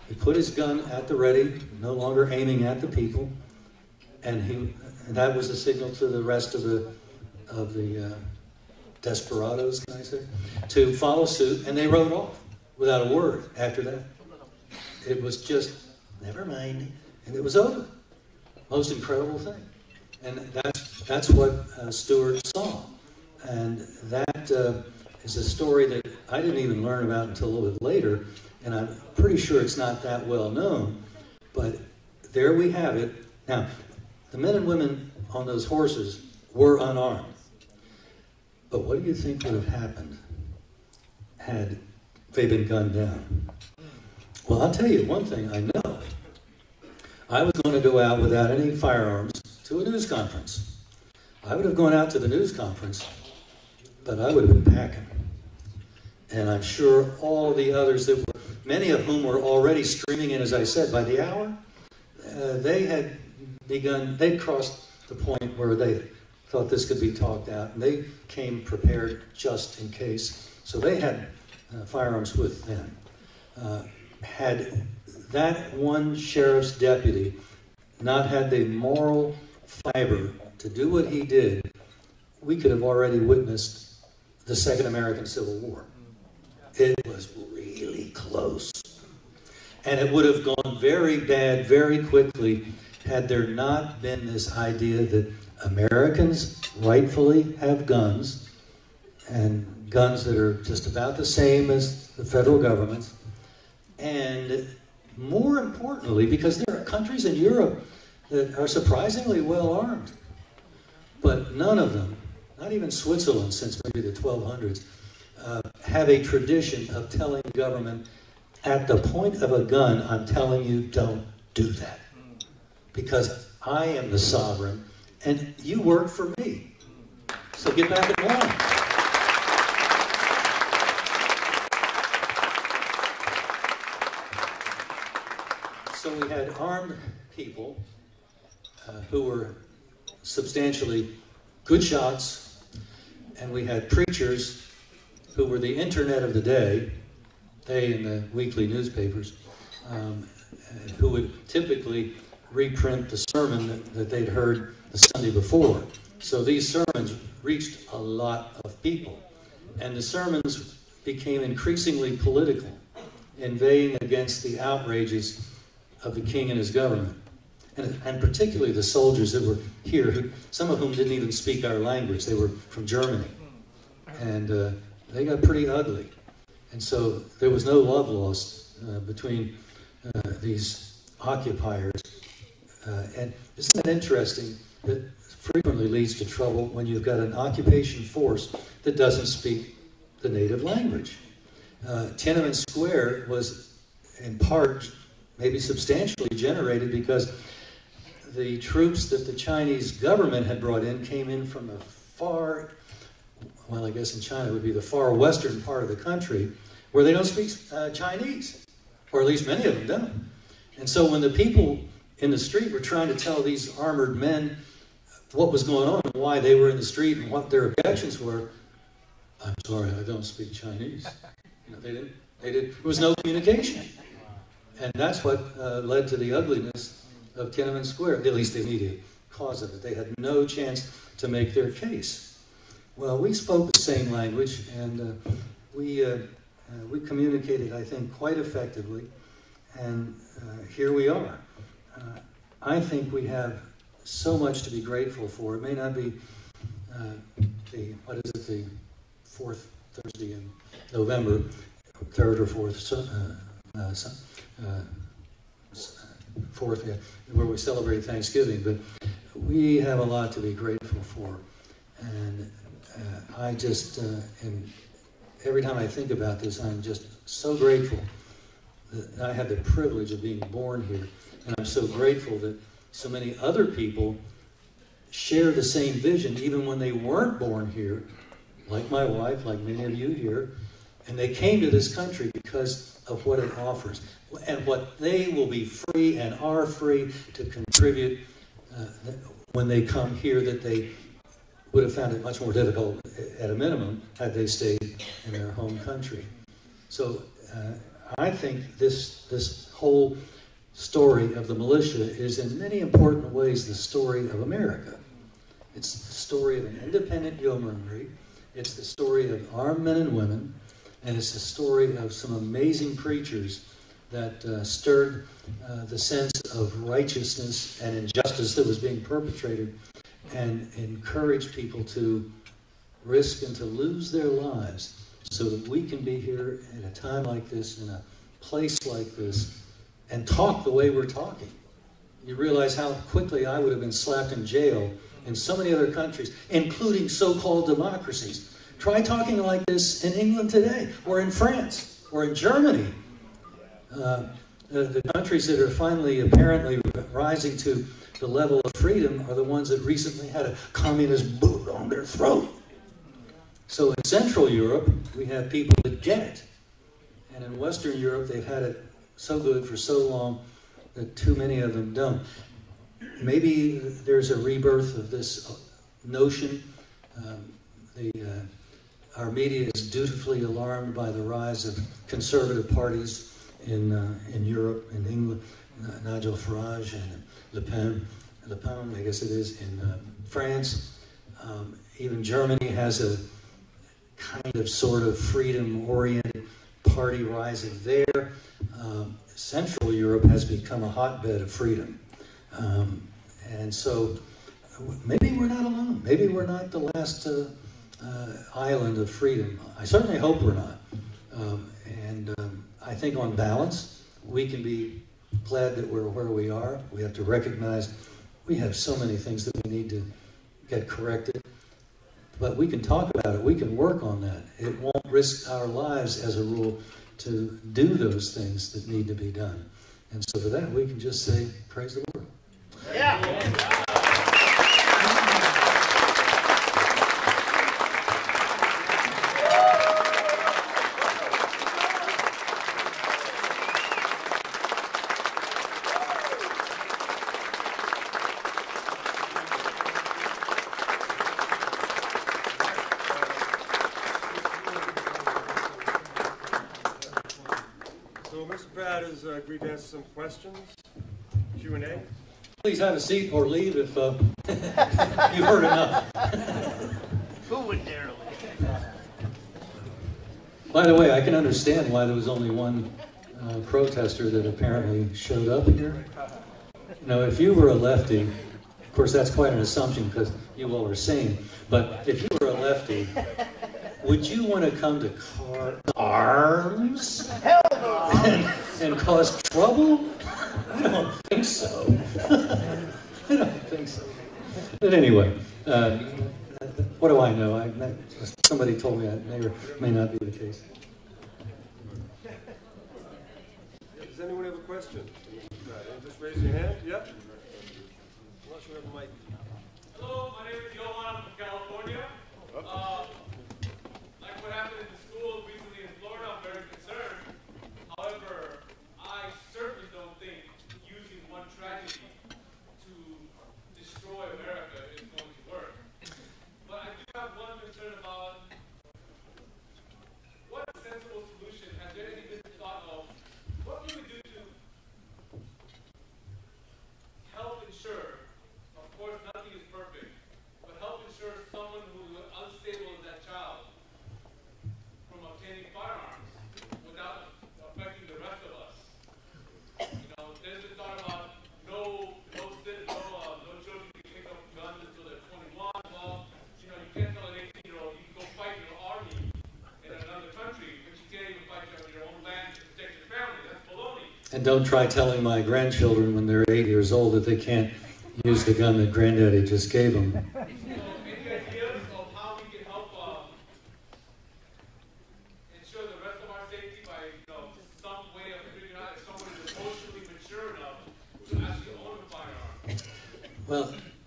He put his gun at the ready, no longer aiming at the people, and that was a signal to the rest of the desperados, can I say, to follow suit, and they rode off without a word after that. It was just, never mind, and it was over. Most incredible thing. And that's That's what Stewart saw. And that is a story that I didn't even learn about until a little bit later, and I'm pretty sure it's not that well known, but there we have it. Now, the men and women on those horses were unarmed. But what do you think would have happened had they been gunned down? Well, I'll tell you one thing I know. I was going to go out without any firearms to a news conference. I would have gone out to the news conference, but I would have been packing. And I'm sure all the others that were, many of whom were already streaming in, as I said, by the hour, they had begun, they'd crossed the point where they thought this could be talked out, and they came prepared just in case. So they had firearms with them. Had that one sheriff's deputy not had the moral fiber to do what he did, we could have already witnessed the Second American Civil War. It was really close. And it would have gone very bad very quickly had there not been this idea that Americans rightfully have guns, and guns that are just about the same as the federal government's. And more importantly, because there are countries in Europe that are surprisingly well armed, but none of them, not even Switzerland since maybe the 1200s, have a tradition of telling the government, at the point of a gun, I'm telling you, don't do that. Because I am the sovereign, and you work for me. So get back in line. So we had armed people who were substantially good shots, and we had preachers who were the internet of the day, they in the weekly newspapers, who would typically reprint the sermon that they'd heard the Sunday before. So these sermons reached a lot of people. And the sermons became increasingly political, inveighing against the outrages of the king and his government. And particularly the soldiers that were here, who, some of whom didn't even speak our language. They were from Germany. And they got pretty ugly. And so there was no love lost between these occupiers. And isn't that interesting? That frequently leads to trouble when you've got an occupation force that doesn't speak the native language. Tiananmen Square was in part, maybe substantially generated because the troops that the Chinese government had brought in came in from the far, well, I guess in China it would be the far western part of the country, where they don't speak Chinese, or at least many of them don't. And so when the people in the street were trying to tell these armored men what was going on and why they were in the street and what their objections were, I'm sorry, I don't speak Chinese. You know, there was no communication. And that's what led to the ugliness of Tiananmen Square, at least the immediate cause of it. They had no chance to make their case. Well, we spoke the same language, and we communicated, I think, quite effectively, and here we are. I think we have so much to be grateful for. It may not be the fourth Thursday in November, third or fourth, fourth, yeah, where we celebrate Thanksgiving, but we have a lot to be grateful for. And I just, and every time I think about this, I'm just so grateful that I had the privilege of being born here. And I'm so grateful that so many other people share the same vision, even when they weren't born here, like my wife, like many of you here. And they came to this country because of what it offers, and what they will be free and are free to contribute when they come here, that they would have found it much more difficult, at a minimum, had they stayed in their home country. So I think this whole story of the militia is in many important ways the story of America. It's the story of an independent yeomanry. It's the story of armed men and women. And it's the story of some amazing preachers that stirred the sense of righteousness and injustice that was being perpetrated and encourage people to risk and to lose their lives so that we can be here at a time like this, in a place like this, and talk the way we're talking. You realize how quickly I would have been slapped in jail in so many other countries, including so-called democracies. Try talking like this in England today, or in France, or in Germany. The countries that are finally apparently rising to the level of freedom are the ones that recently had a communist boot on their throat. So in Central Europe, we have people that get it. And in Western Europe, they've had it so good for so long that too many of them don't. Maybe there's a rebirth of this notion. Our media is dutifully alarmed by the rise of conservative parties in Europe, in England, Nigel Farage and Le Pen, I guess it is, in France. Even Germany has a kind of sort of freedom-oriented party rising there. Central Europe has become a hotbed of freedom. And so maybe we're not alone. Maybe we're not the last island of freedom. I certainly hope we're not. I think on balance, we can be glad that we're where we are. We have to recognize we have so many things that we need to get corrected. But we can talk about it. We can work on that. It won't risk our lives, as a rule, to do those things that need to be done. And so for that, we can just say, praise the Lord. Yeah. Agreed to answer some questions, Q&A. Please have a seat or leave if you've heard enough. Who would dare leave? By the way, I can understand why there was only one protester that apparently showed up here. You know, if you were a lefty, of course that's quite an assumption because you all are sane, but if you were a lefty, would you want to come to arms? Hell no! And cause trouble? I don't think so. I don't think so. But anyway, what do I know? Somebody told me that may or may not be the case. Does anyone have a question? Just raise your hand. Yep. Unless you have a mic. Hello, my name is Johan. I'm from California. Like what happened in the school recently in Florida, I'm very concerned. However, I certainly don't think using one tragedy to destroy America is going to work. But I do have one concern about what a sensible solution. Has there any been thought of what can we do to help ensure, of course nothing is perfect, but help ensure someone who is unstable as that child from obtaining firearms without affecting the rest of us. You know, there's been thought about no children can pick up guns until they're 21. Well, you know, you can't tell an 18-year-old you can go fight in your army in another country, but you can't even fight on your own land to protect your family. That's baloney. And don't try telling my grandchildren when they're 8 years old that they can't use the gun that Granddaddy just gave them. So, any ideas of how we can help ensure the rest of our safety by, some way of figuring out if someone is emotionally mature enough to actually own a firearm? Well,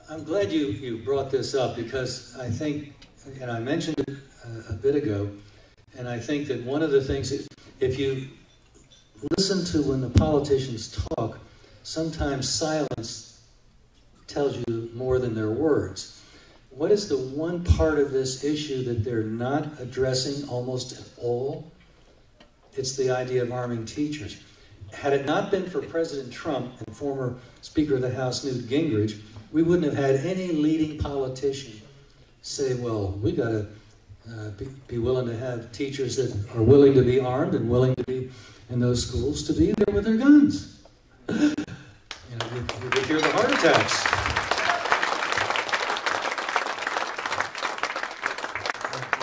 I'm glad you brought this up because I think, and I mentioned it a bit ago, and I think that one of the things, if you listen to when the politicians talk, sometimes silence tells you more than their words. What is the one part of this issue that they're not addressing almost at all? It's the idea of arming teachers. Had it not been for President Trump and former Speaker of the House Newt Gingrich, we wouldn't have had any leading politician say, well, we got to be willing to have teachers that are willing to be armed and willing to be in those schools to be there with their guns. You would hear the heart attacks.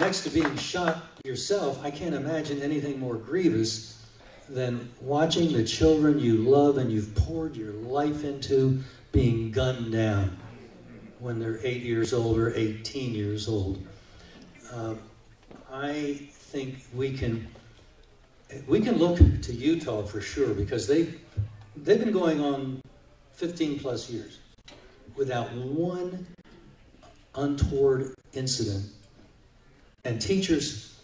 next to being shot yourself, I can't imagine anything more grievous than watching the children you love and you've poured your life into being gunned down when they're 8 years old or 18 years old. I think we can look to Utah for sure, because they've been going on 15 plus years without one untoward incident. And teachers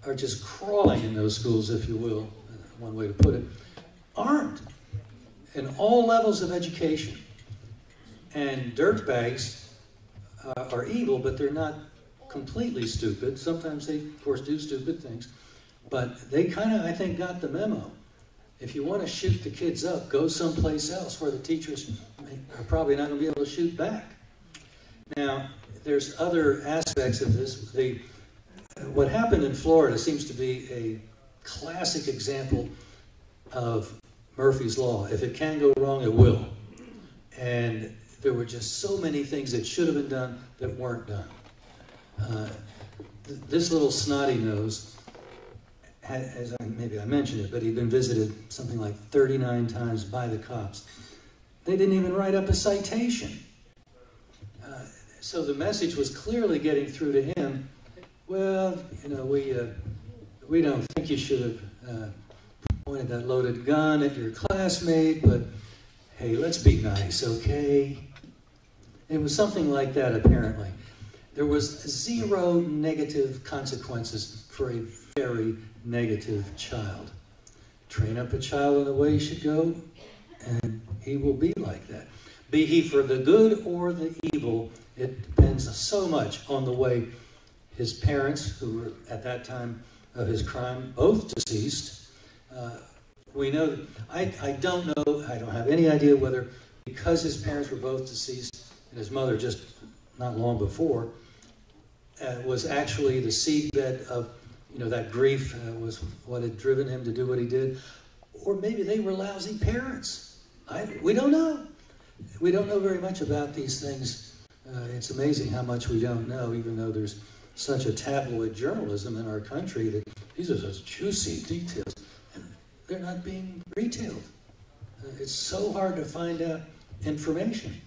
are just crawling in those schools, if you will, one way to put it, armed in all levels of education. And dirtbags are evil, but they're not completely stupid. Sometimes they, of course, do stupid things. But they kind of, I think, got the memo. If you want to shoot the kids up, go someplace else where the teachers are probably not going to be able to shoot back. Now, there's other aspects of this. What happened in Florida seems to be a classic example of Murphy's Law. If it can go wrong, it will. And there were just so many things that should have been done that weren't done. This little snotty nose, maybe I mentioned it, but he'd been visited something like 39 times by the cops. They didn't even write up a citation. So the message was clearly getting through to him. Well, you know, we don't think you should have pointed that loaded gun at your classmate, but hey, let's be nice, okay? It was something like that, apparently. There was 0 negative consequences for a very negative child. Train up a child in the way he should go, and he will be like that. Be he for the good or the evil, it depends so much on the way his parents, who were at that time of his crime both deceased. We know that, I don't know, I don't have any idea whether because his parents were both deceased and his mother just not long before, was actually the seedbed of, you know, that grief was what had driven him to do what he did. Or maybe they were lousy parents. We don't know. We don't know very much about these things. It's amazing how much we don't know, even though there's such a tabloid journalism in our country that these are such juicy details, and they're not being retailed. It's so hard to find out information.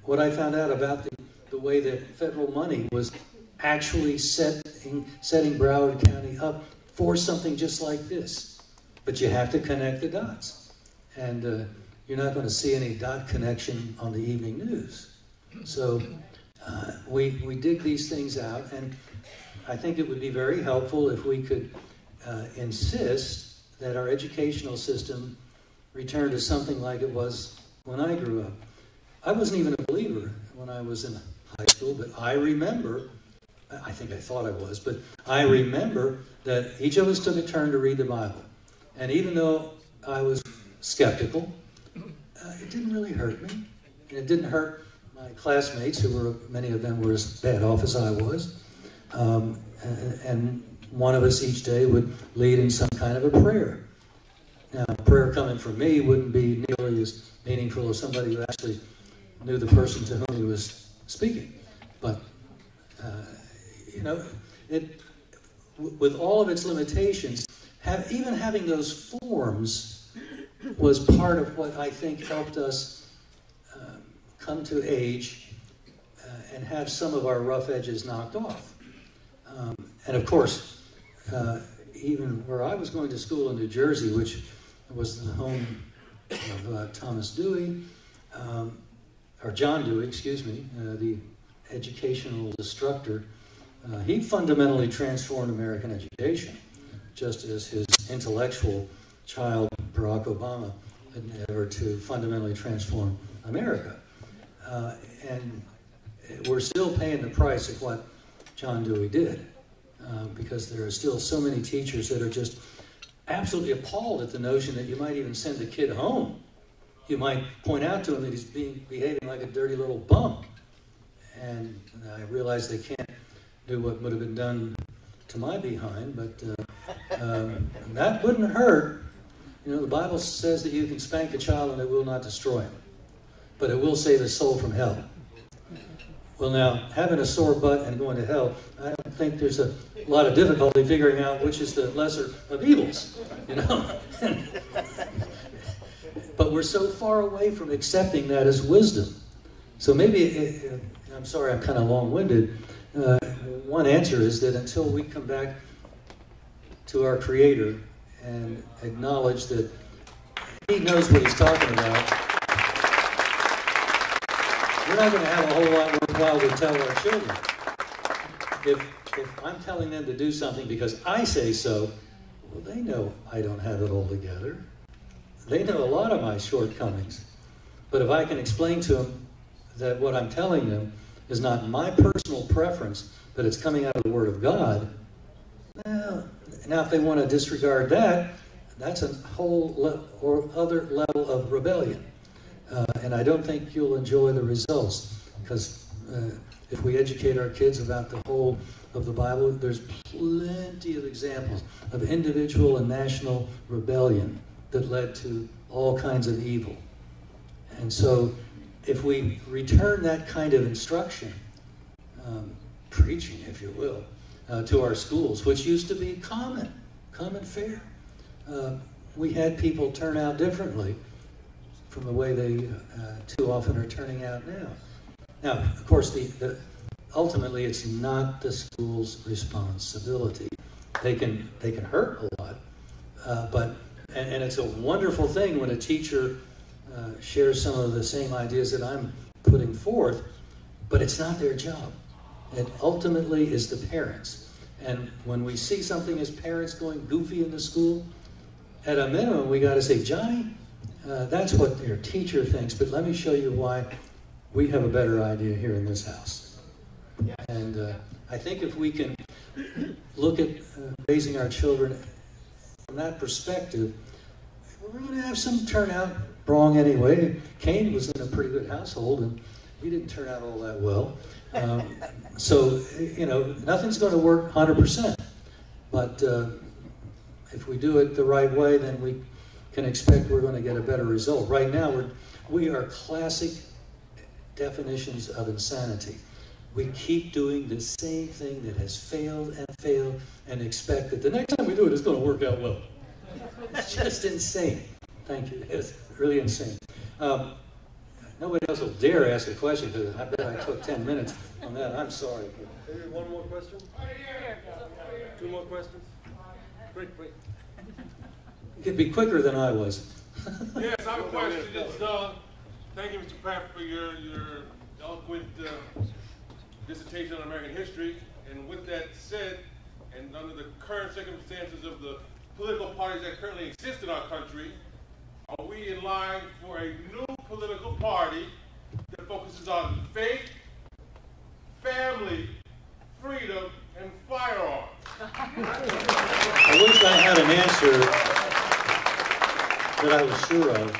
What I found out about the way that federal money was actually setting Broward County up for something just like this. But you have to connect the dots. And you're not going to see any dot connection on the evening news. So we dig these things out, and I think it would be very helpful if we could insist that our educational system return to something like it was when I grew up. I wasn't even a believer when I was in high school, but I remember, I think I thought I was, but I remember that each of us took a turn to read the Bible. And even though I was skeptical, it didn't really hurt me. And it didn't hurt my classmates, many of them were as bad off as I was. And one of us each day would lead in some kind of a prayer. Now, a prayer coming from me wouldn't be nearly as meaningful as somebody who actually knew the person to whom he was speaking. But, you know, with all of its limitations, even having those forms was part of what I think helped us come to age and have some of our rough edges knocked off. And of course, even where I was going to school in New Jersey, which was the home of Thomas Dewey, or John Dewey, excuse me, the educational instructor, he fundamentally transformed American education, just as his intellectual child, Barack Obama, endeavored to fundamentally transform America. And we're still paying the price of what John Dewey did, because there are still so many teachers that are just absolutely appalled at the notion that you might even send a kid home. You might point out to him that he's behaving like a dirty little bum. And I realize they can't do what would have been done to my behind, but that wouldn't hurt. You know, the Bible says that you can spank a child and it will not destroy him, but it will save his soul from hell. Well, now, having a sore butt and going to hell, I don't think there's a lot of difficulty figuring out which is the lesser of evils, you know? But we're so far away from accepting that as wisdom. So maybe, I'm sorry, I'm kind of long-winded. One answer is that until we come back to our Creator and acknowledge that He knows what He's talking about, we're not going to have a whole lot worthwhile to tell our children. If I'm telling them to do something because I say so, well, they know I don't have it all together. They know a lot of my shortcomings. But if I can explain to them that what I'm telling them is not my personal preference, but it's coming out of the Word of God, well, now if they want to disregard that, that's a whole or other level of rebellion. And I don't think you'll enjoy the results, because if we educate our kids about the whole of the Bible, there's plenty of examples of individual and national rebellion that led to all kinds of evil. And so if we return that kind of instruction, preaching, if you will, to our schools, which used to be common fare, we had people turn out differently from the way they too often are turning out now. Now, of course, ultimately, it's not the school's responsibility. They can hurt a lot, but it's a wonderful thing when a teacher shares some of the same ideas that I'm putting forth, but it's not their job. It ultimately is the parents. And when we see something as parents going goofy in the school, at a minimum, we got to say, Johnny, that's what their teacher thinks, but let me show you why we have a better idea here in this house. Yeah. And I think if we can look at raising our children from that perspective, we're going to have some turn out wrong anyway. Cain was in a pretty good household, and he didn't turn out all that well. So, you know, nothing's going to work 100%. But if we do it the right way, then we can expect we're going to get a better result. Right now, we are classic definitions of insanity. We keep doing the same thing that has failed and expect that the next time we do it, it's going to work out well. It's just insane. Thank you. It's really insane. Nobody else will dare ask a question, because I bet I took 10 minutes on that. I'm sorry. Maybe one more question? Two more questions? Quick. You could be quicker than I was. Yes, I have a question. Thank you, Mr. Pratt, for your eloquent dissertation on American history. And with that said, and under the current circumstances of the political parties that currently exist in our country, are we in line for a new political party that focuses on faith, family, freedom, and firearms? I wish I had an answer that I was sure of.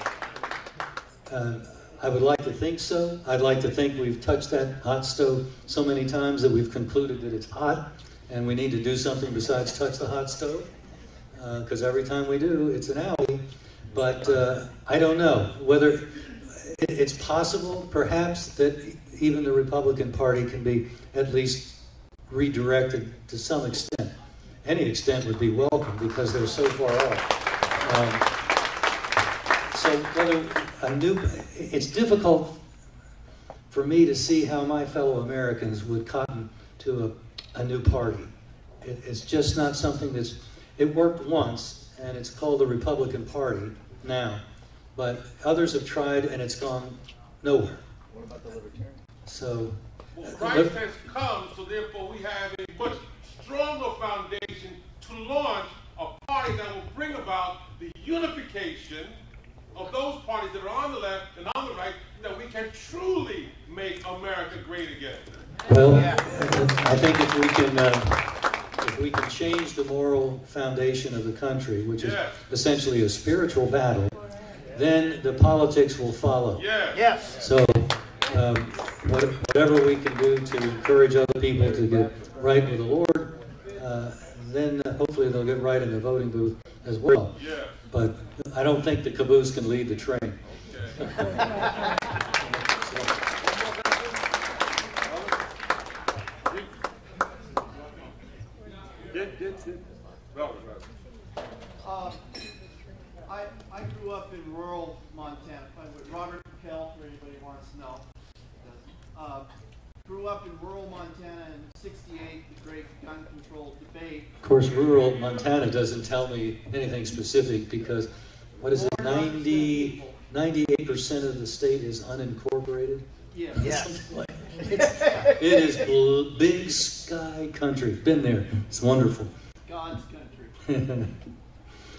I would like to think so. I'd like to think we've touched that hot stove so many times that we've concluded that it's hot and we need to do something besides touch the hot stove. Because every time we do, it's an owie. But I don't know whether it's possible, perhaps, that even the Republican Party can be at least redirected to some extent. Any extent would be welcome, because they're so far off. So whether it's difficult for me to see how my fellow Americans would cotton to a new party. It's just not something it worked once, and it's called the Republican Party now. But others have tried, and it's gone nowhere. What about the libertarians? So, well, Christ has come, so therefore we have a much stronger foundation to launch a party that will bring about the unification of those parties that are on the left and on the right, that we can truly make America great again. Well, I think if we can change the moral foundation of the country, which is essentially a spiritual battle, then the politics will follow. Yes. So whatever we can do to encourage other people to get right with the Lord, then hopefully they'll get right in the voting booth as well. But I don't think the caboose can lead the train. I grew up in rural Montana. Robert Kell, for anybody who wants to know. Grew up in rural Montana in '68, the great gun control debate. Of course, rural Montana doesn't tell me anything specific because, what is it, 98% of the state is unincorporated? Yeah. Yes. It is big sky country. Been there. It's wonderful. God's country.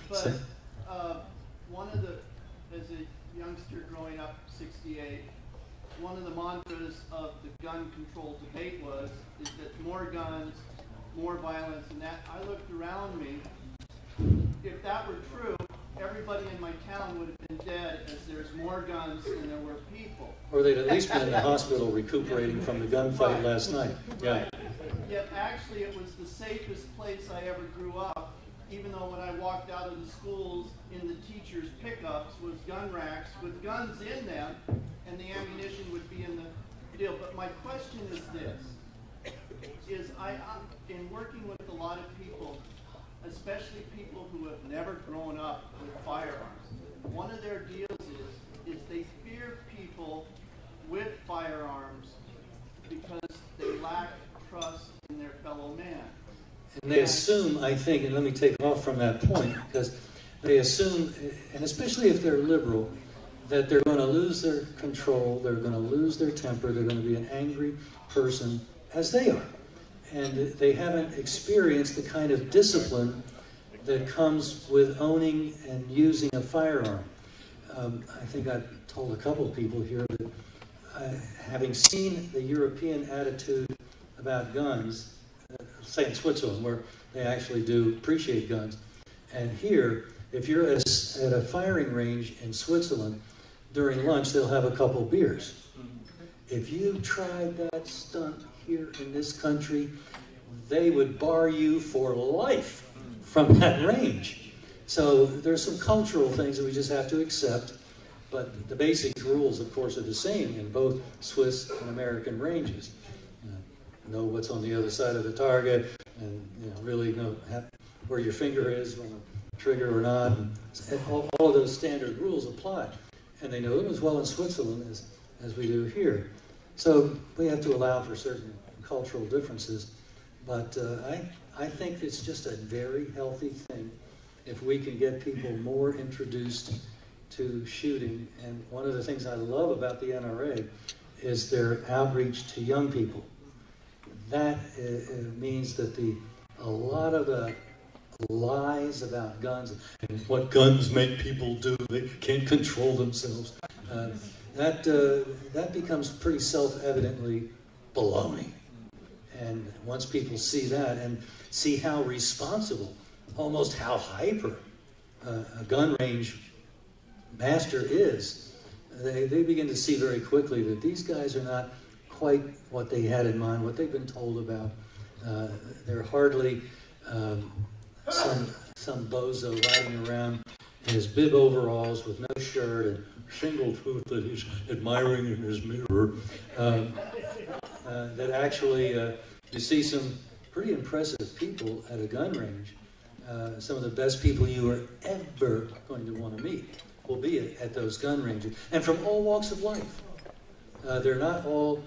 But one of the, as a youngster growing up, '68, one of the mantras of the gun control debate is that more guns, more violence, and that I looked around me. If that were true, everybody in my town would have been dead, as there's more guns than there were people. Or they'd at least been in the hospital recuperating from the gunfight last night. Yeah. Yet actually it was the safest place I ever grew up, even though when I walked out of the schools, in the teachers' pickups was gun racks with guns in them, and the ammunition would be in the deal. But my question is this, in working with a lot of people, especially people who have never grown up with firearms, one of their deals is they fear people with firearms because they lack trust in their fellow man. And they assume, I think, and let me take off from that point, because they assume, and especially if they're liberal, that they're going to lose their control, they're going to lose their temper, they're going to be an angry person, as they are. And they haven't experienced the kind of discipline that comes with owning and using a firearm. I think I've told a couple of people here that having seen the European attitude about guns, say in Switzerland, where they actually do appreciate guns, and here, if you're at a firing range in Switzerland, during lunch they'll have a couple beers. If you tried that stunt here in this country, they would bar you for life from that range. So there's some cultural things that we just have to accept, but the basic rules, of course, are the same in both Swiss and American ranges. Know what's on the other side of the target, and really know where your finger is on the trigger or not. And all of those standard rules apply, and they know them as well in Switzerland as we do here. So we have to allow for certain cultural differences, but I think it's just a very healthy thing if we can get people more introduced to shooting. And one of the things I love about the NRA is their outreach to young people. That means that a lot of the lies about guns and what guns make people do, they can't control themselves, that becomes pretty self-evidently baloney. And once people see that and see how responsible, almost how hyper a gun range master is, they begin to see very quickly that these guys are not quite what they had in mind, what they've been told about. They're hardly some bozo riding around in his bib overalls with no shirt and single tooth that he's admiring in his mirror. That actually, you see some pretty impressive people at a gun range. Some of the best people you are ever going to want to meet will be at those gun ranges, and from all walks of life. They're not all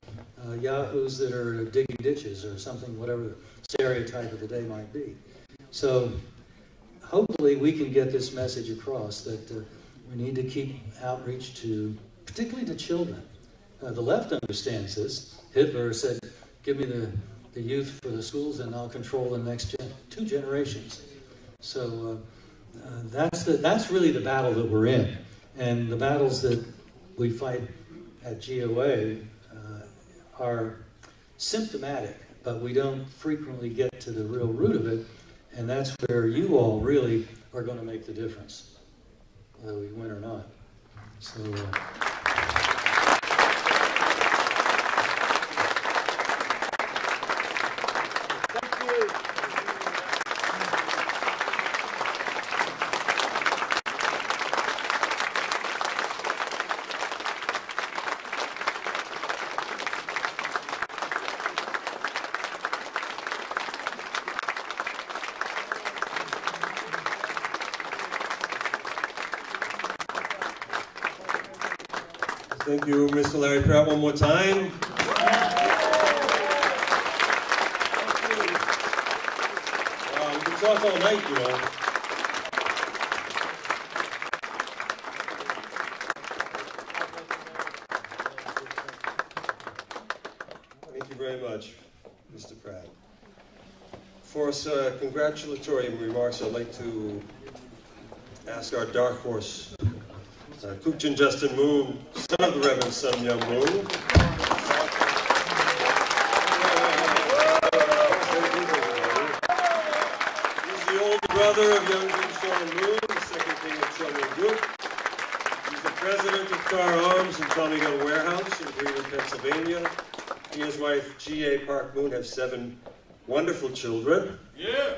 yahoos that are digging ditches or something, whatever the stereotype of the day might be. So hopefully we can get this message across that we need to keep outreach to, particularly to children. The left understands this. Hitler said, give me the youth for the schools and I'll control the next 2 generations. So that's really the battle that we're in. And the battles that we fight at GOA are symptomatic, but we don't frequently get to the real root of it, and that's where you all really are going to make the difference, whether we win or not. So. Thank you, Mr. Larry Pratt, one more time. We can talk all night, you know. Thank you very much, Mr. Pratt. For some congratulatory remarks, I'd like to ask our dark horse, Kukchin Justin Moon, son of the Reverend Sun Myung Moon. He's the older brother of young Jin Sean Moon, the second king of Cheolmong Group. He's the president of Car Arms and Tommy Gun Warehouse in Greenwood, Pennsylvania. He and his wife, G.A. Park Moon, have 7 wonderful children. Yeah.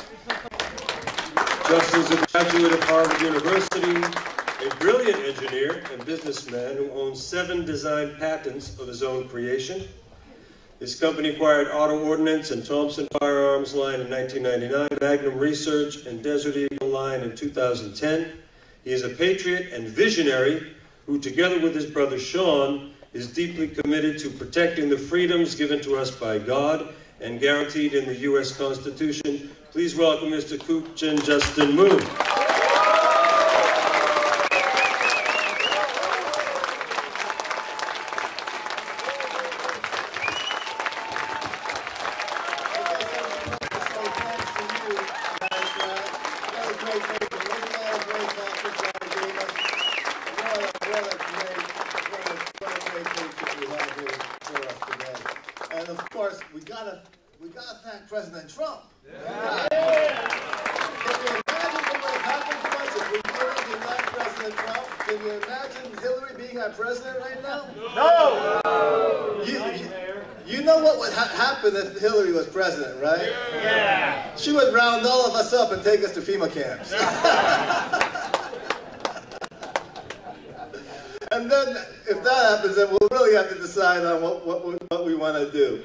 Justin's a graduate of Harvard University, a brilliant engineer and businessman who owns 7 design patents of his own creation. His company acquired Auto Ordnance and Thompson Firearms line in 1999, Magnum Research and Desert Eagle line in 2010. He is a patriot and visionary who, together with his brother Sean, is deeply committed to protecting the freedoms given to us by God and guaranteed in the U.S. Constitution. Please welcome Mr. Kukchin Justin Moon. And of course, we gotta thank President Trump. Yeah. Can you imagine what would have happened to us if we didn't elect President Trump? Can you imagine Hillary being our president right now? No! You know what would happen if Hillary was president, right? Yeah! She would round all of us up and take us to FEMA camps. And then, if that happens, then we'll really have to decide on what we want to do.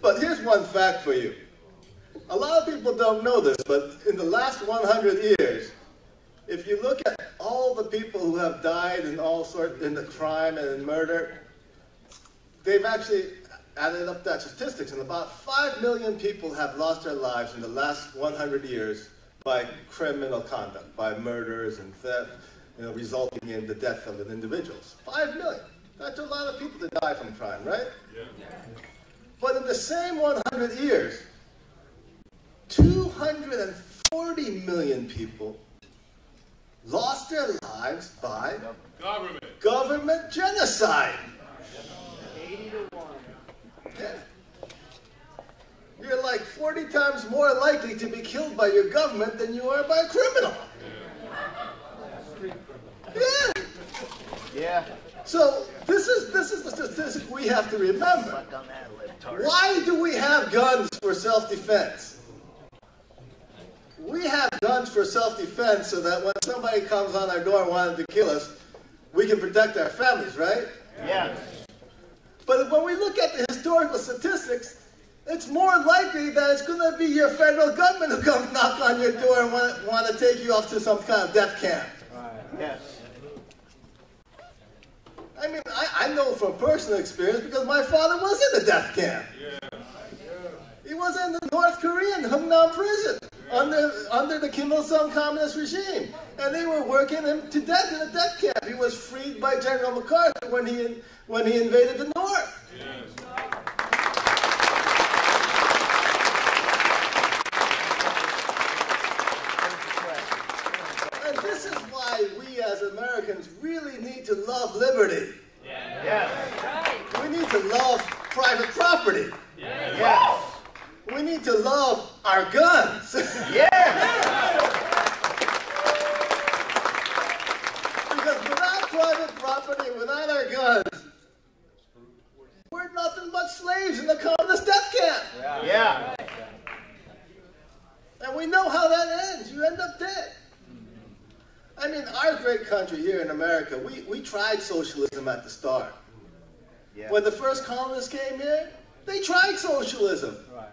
But here's one fact for you. A lot of people don't know this, but in the last 100 years, if you look at all the people who have died in all sorts, in the crime and in murder, they've actually added up that statistics, and about 5 million people have lost their lives in the last 100 years by criminal conduct, by murders and theft, resulting in the death of an individual. 5 million. That's a lot of people that die from crime, right? Yeah. But in the same 100 years, 240 million people lost their lives by government genocide. 80 to 1. Okay. You're like 40 times more likely to be killed by your government than you are by a criminal. Yeah. Yeah. So this is the statistic we have to remember. Why do we have guns for self-defense? We have guns for self-defense so that when somebody comes on our door and wanted to kill us, we can protect our families, right? Yeah. But when we look at the historical statistics, it's more likely that it's going to be your federal government who comes knock on your door and want to take you off to some kind of death camp. Right. Yes. I mean, I know from personal experience because my father was in a death camp. Yeah. He was in the North Korean Hungnam prison under the Kim Il-sung communist regime. And they were working him to death in a death camp. He was freed by General MacArthur when he invaded the North. Yes. And this is why we as Americans really need to love liberty. Yeah. Yes. We need to love private property. Yes. Yes. We need to love our guns. Yeah. Because without private property, without our guns, we're nothing but slaves in the communist death camp. Yeah. And we know how that ends. You end up dead. I mean, our great country here in America, we tried socialism at the start. Yeah. When the first colonists came here, they tried socialism. Right.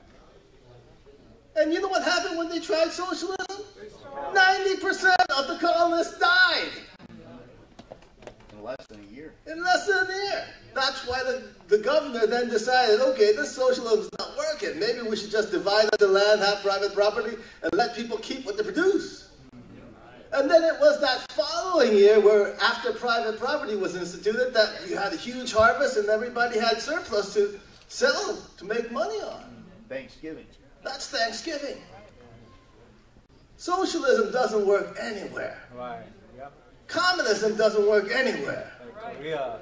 And you know what happened when they tried socialism? 90% of the colonists died. less than a year. In less than a year. That's why the governor then decided, okay, this socialism's not working. Maybe we should just divide up the land, have private property, and let people keep what they produce. And then it was that following year where after private property was instituted that you had a huge harvest and everybody had surplus to sell, to make money on. Thanksgiving. That's Thanksgiving. Socialism doesn't work anywhere. Right. Yep. Communism doesn't work anywhere. Like Korea.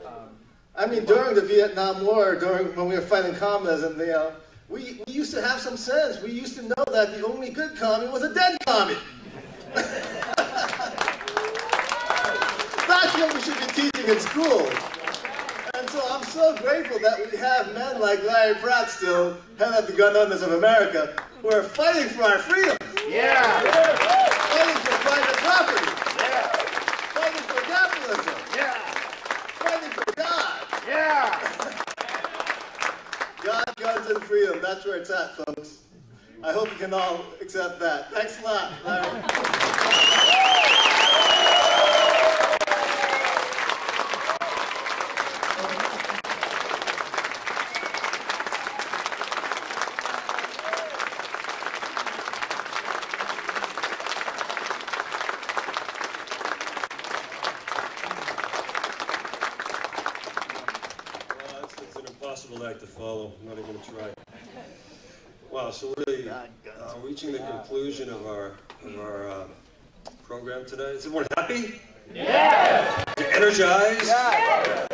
I mean, during the Vietnam War, when we were fighting communism, we used to have some sense. We used to know that the only good commie was a dead commie. That's what we should be teaching in school. And so I'm so grateful that we have men like Larry Pratt still, head of the gun owners of America, who are fighting for our freedom. Yeah. Fighting for private property. Yeah. Fighting for capitalism. Yeah. Fighting for God. Yeah. God, guns, and freedom. That's where it's at, folks. I hope you can all accept that. Thanks a lot, Larry. It's an impossible act to follow. I'm not even going to try. Wow, so really reaching the conclusion of our program today. Is everyone happy? Yeah. Energized? Yeah.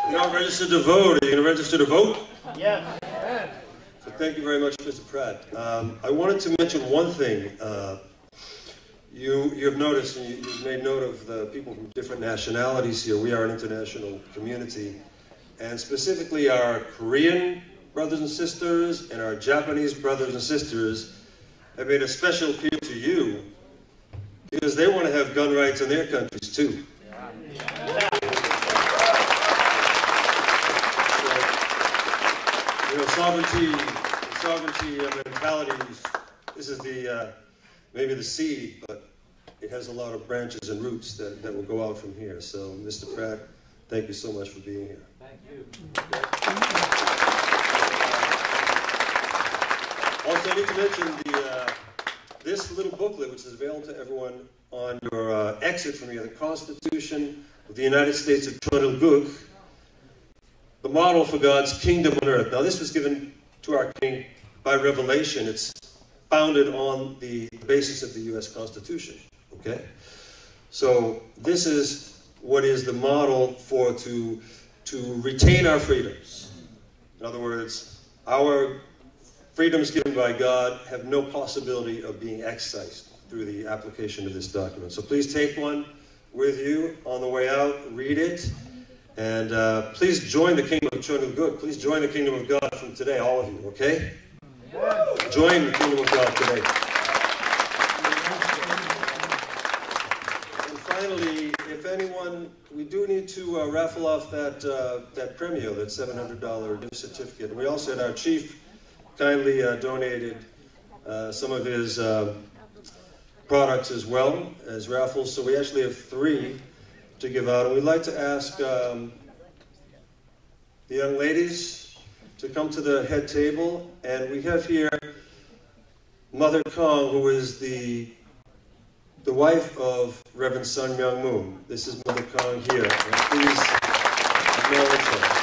You're not registered to vote. Are you going to register to vote? Yes. So thank you very much, Mr. Pratt. I wanted to mention one thing. You have noticed, and you've made note of the people from different nationalities here. We are an international community. And specifically our Korean brothers and sisters and our Japanese brothers and sisters have made a special appeal to you because they want to have gun rights in their countries too. So, sovereignty mentalities, this is maybe the seed, but it has a lot of branches and roots that will go out from here. So, Mr. Pratt, thank you so much for being here. Thank you. Also, I need to mention this little booklet, which is available to everyone on your exit from here, the Constitution of the United States of Chonilguk, the model for God's kingdom on earth. Now, this was given to our king by revelation. It's founded on the basis of the U.S. Constitution. Okay? So, this is what is the model for to retain our freedoms. In other words, our freedoms given by God have no possibility of being excised through the application of this document. So please take one with you on the way out, read it, and please join the kingdom of Chonilguk. Please join the kingdom of God from today, all of you, okay? Join the kingdom of God today. And finally, if anyone, we do need to raffle off that premio, that $700 gift certificate. And we also had our chief kindly donated some of his products as well as raffles. So we actually have 3 to give out. And we'd like to ask the young ladies to come to the head table. And we have here Mother Kong, who is the wife of Reverend Sun Myung Moon. This is Mother Kong here. And please acknowledge her.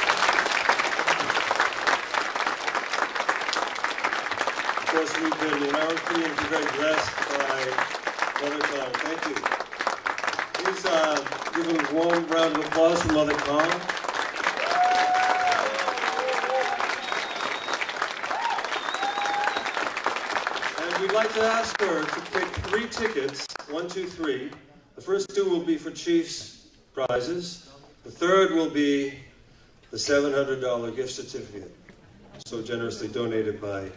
Of course, we've been, in our opinion, very blessed by Mother Kong. Thank you. Please give a warm round of applause for Mother Kong. And we'd like to ask her to pick 3 tickets, 1, 2, 3. The first 2 will be for Chief's prizes. The third will be the $700 gift certificate, so generously donated by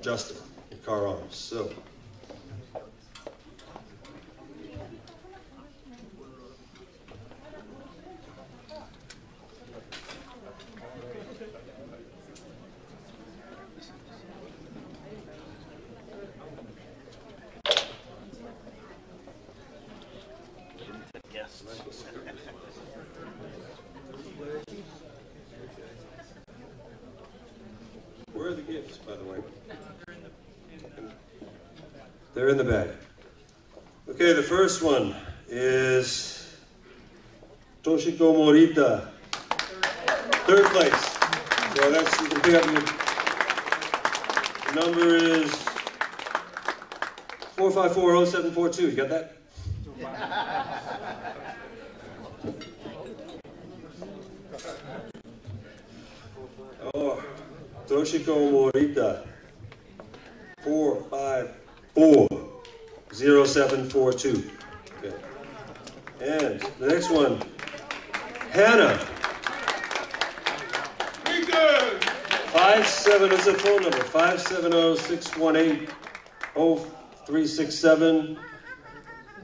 Justin at Car Arms. So, Yes. They're in the bag. Okay, the first one is Toshiko Morita. Third place. So that's, you can pick up your number is 4540742. You got that? Oh, Toshiko Morita. 4540742. Okay. And the next one, Hannah. 57 is the phone number. 570-618-0367.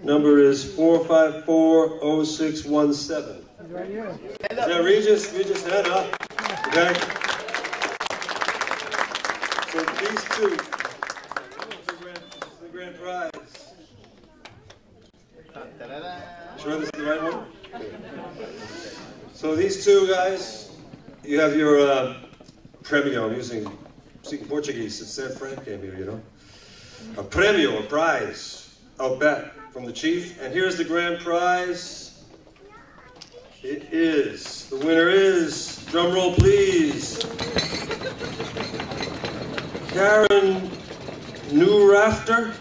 Number is 454-0617. Is that Regis? Regis Hannah. Okay. So these two. This is the grand prize. Sure this is the right one? So these two guys, you have your premio. I'm speaking Portuguese since San Fran came here, you know. A premio, a prize, a bet from the chief. And here's the grand prize. It is, the winner is, drum roll please, Karen Newrafter.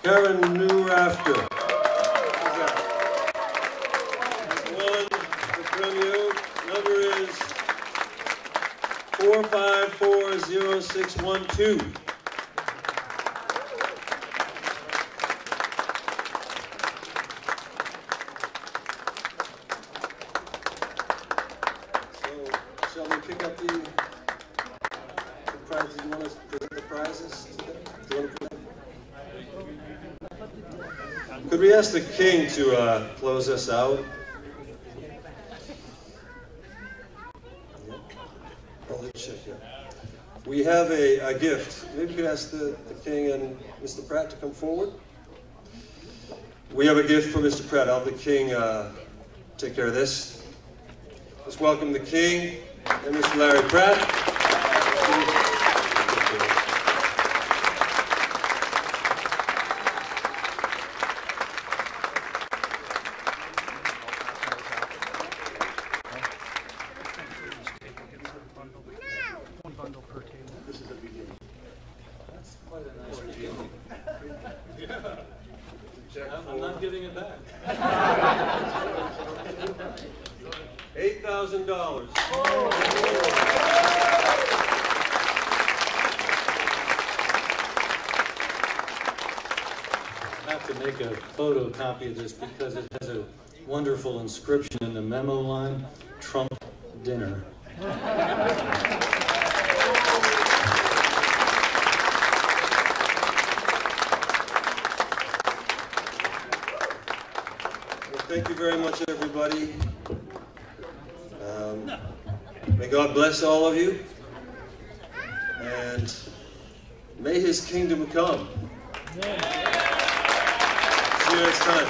Karen Newrafter. How's that? One, the premio. Number is 4540612. So, shall we pick up the prizes? You want to present the prizes today? Do you want to present? Could we ask the king to close us out? We have a gift. Maybe we could ask the king and Mr. Pratt to come forward. We have a gift for Mr. Pratt. I'll have the king take care of this. Let's welcome the king and Mr. Larry Pratt. I'm not giving it back. $8,000. I have to make a photocopy of this because it has a wonderful inscription in the memo line, Trump dinner. Thank you very much, everybody. May God bless all of you. And may His kingdom come. See you next time.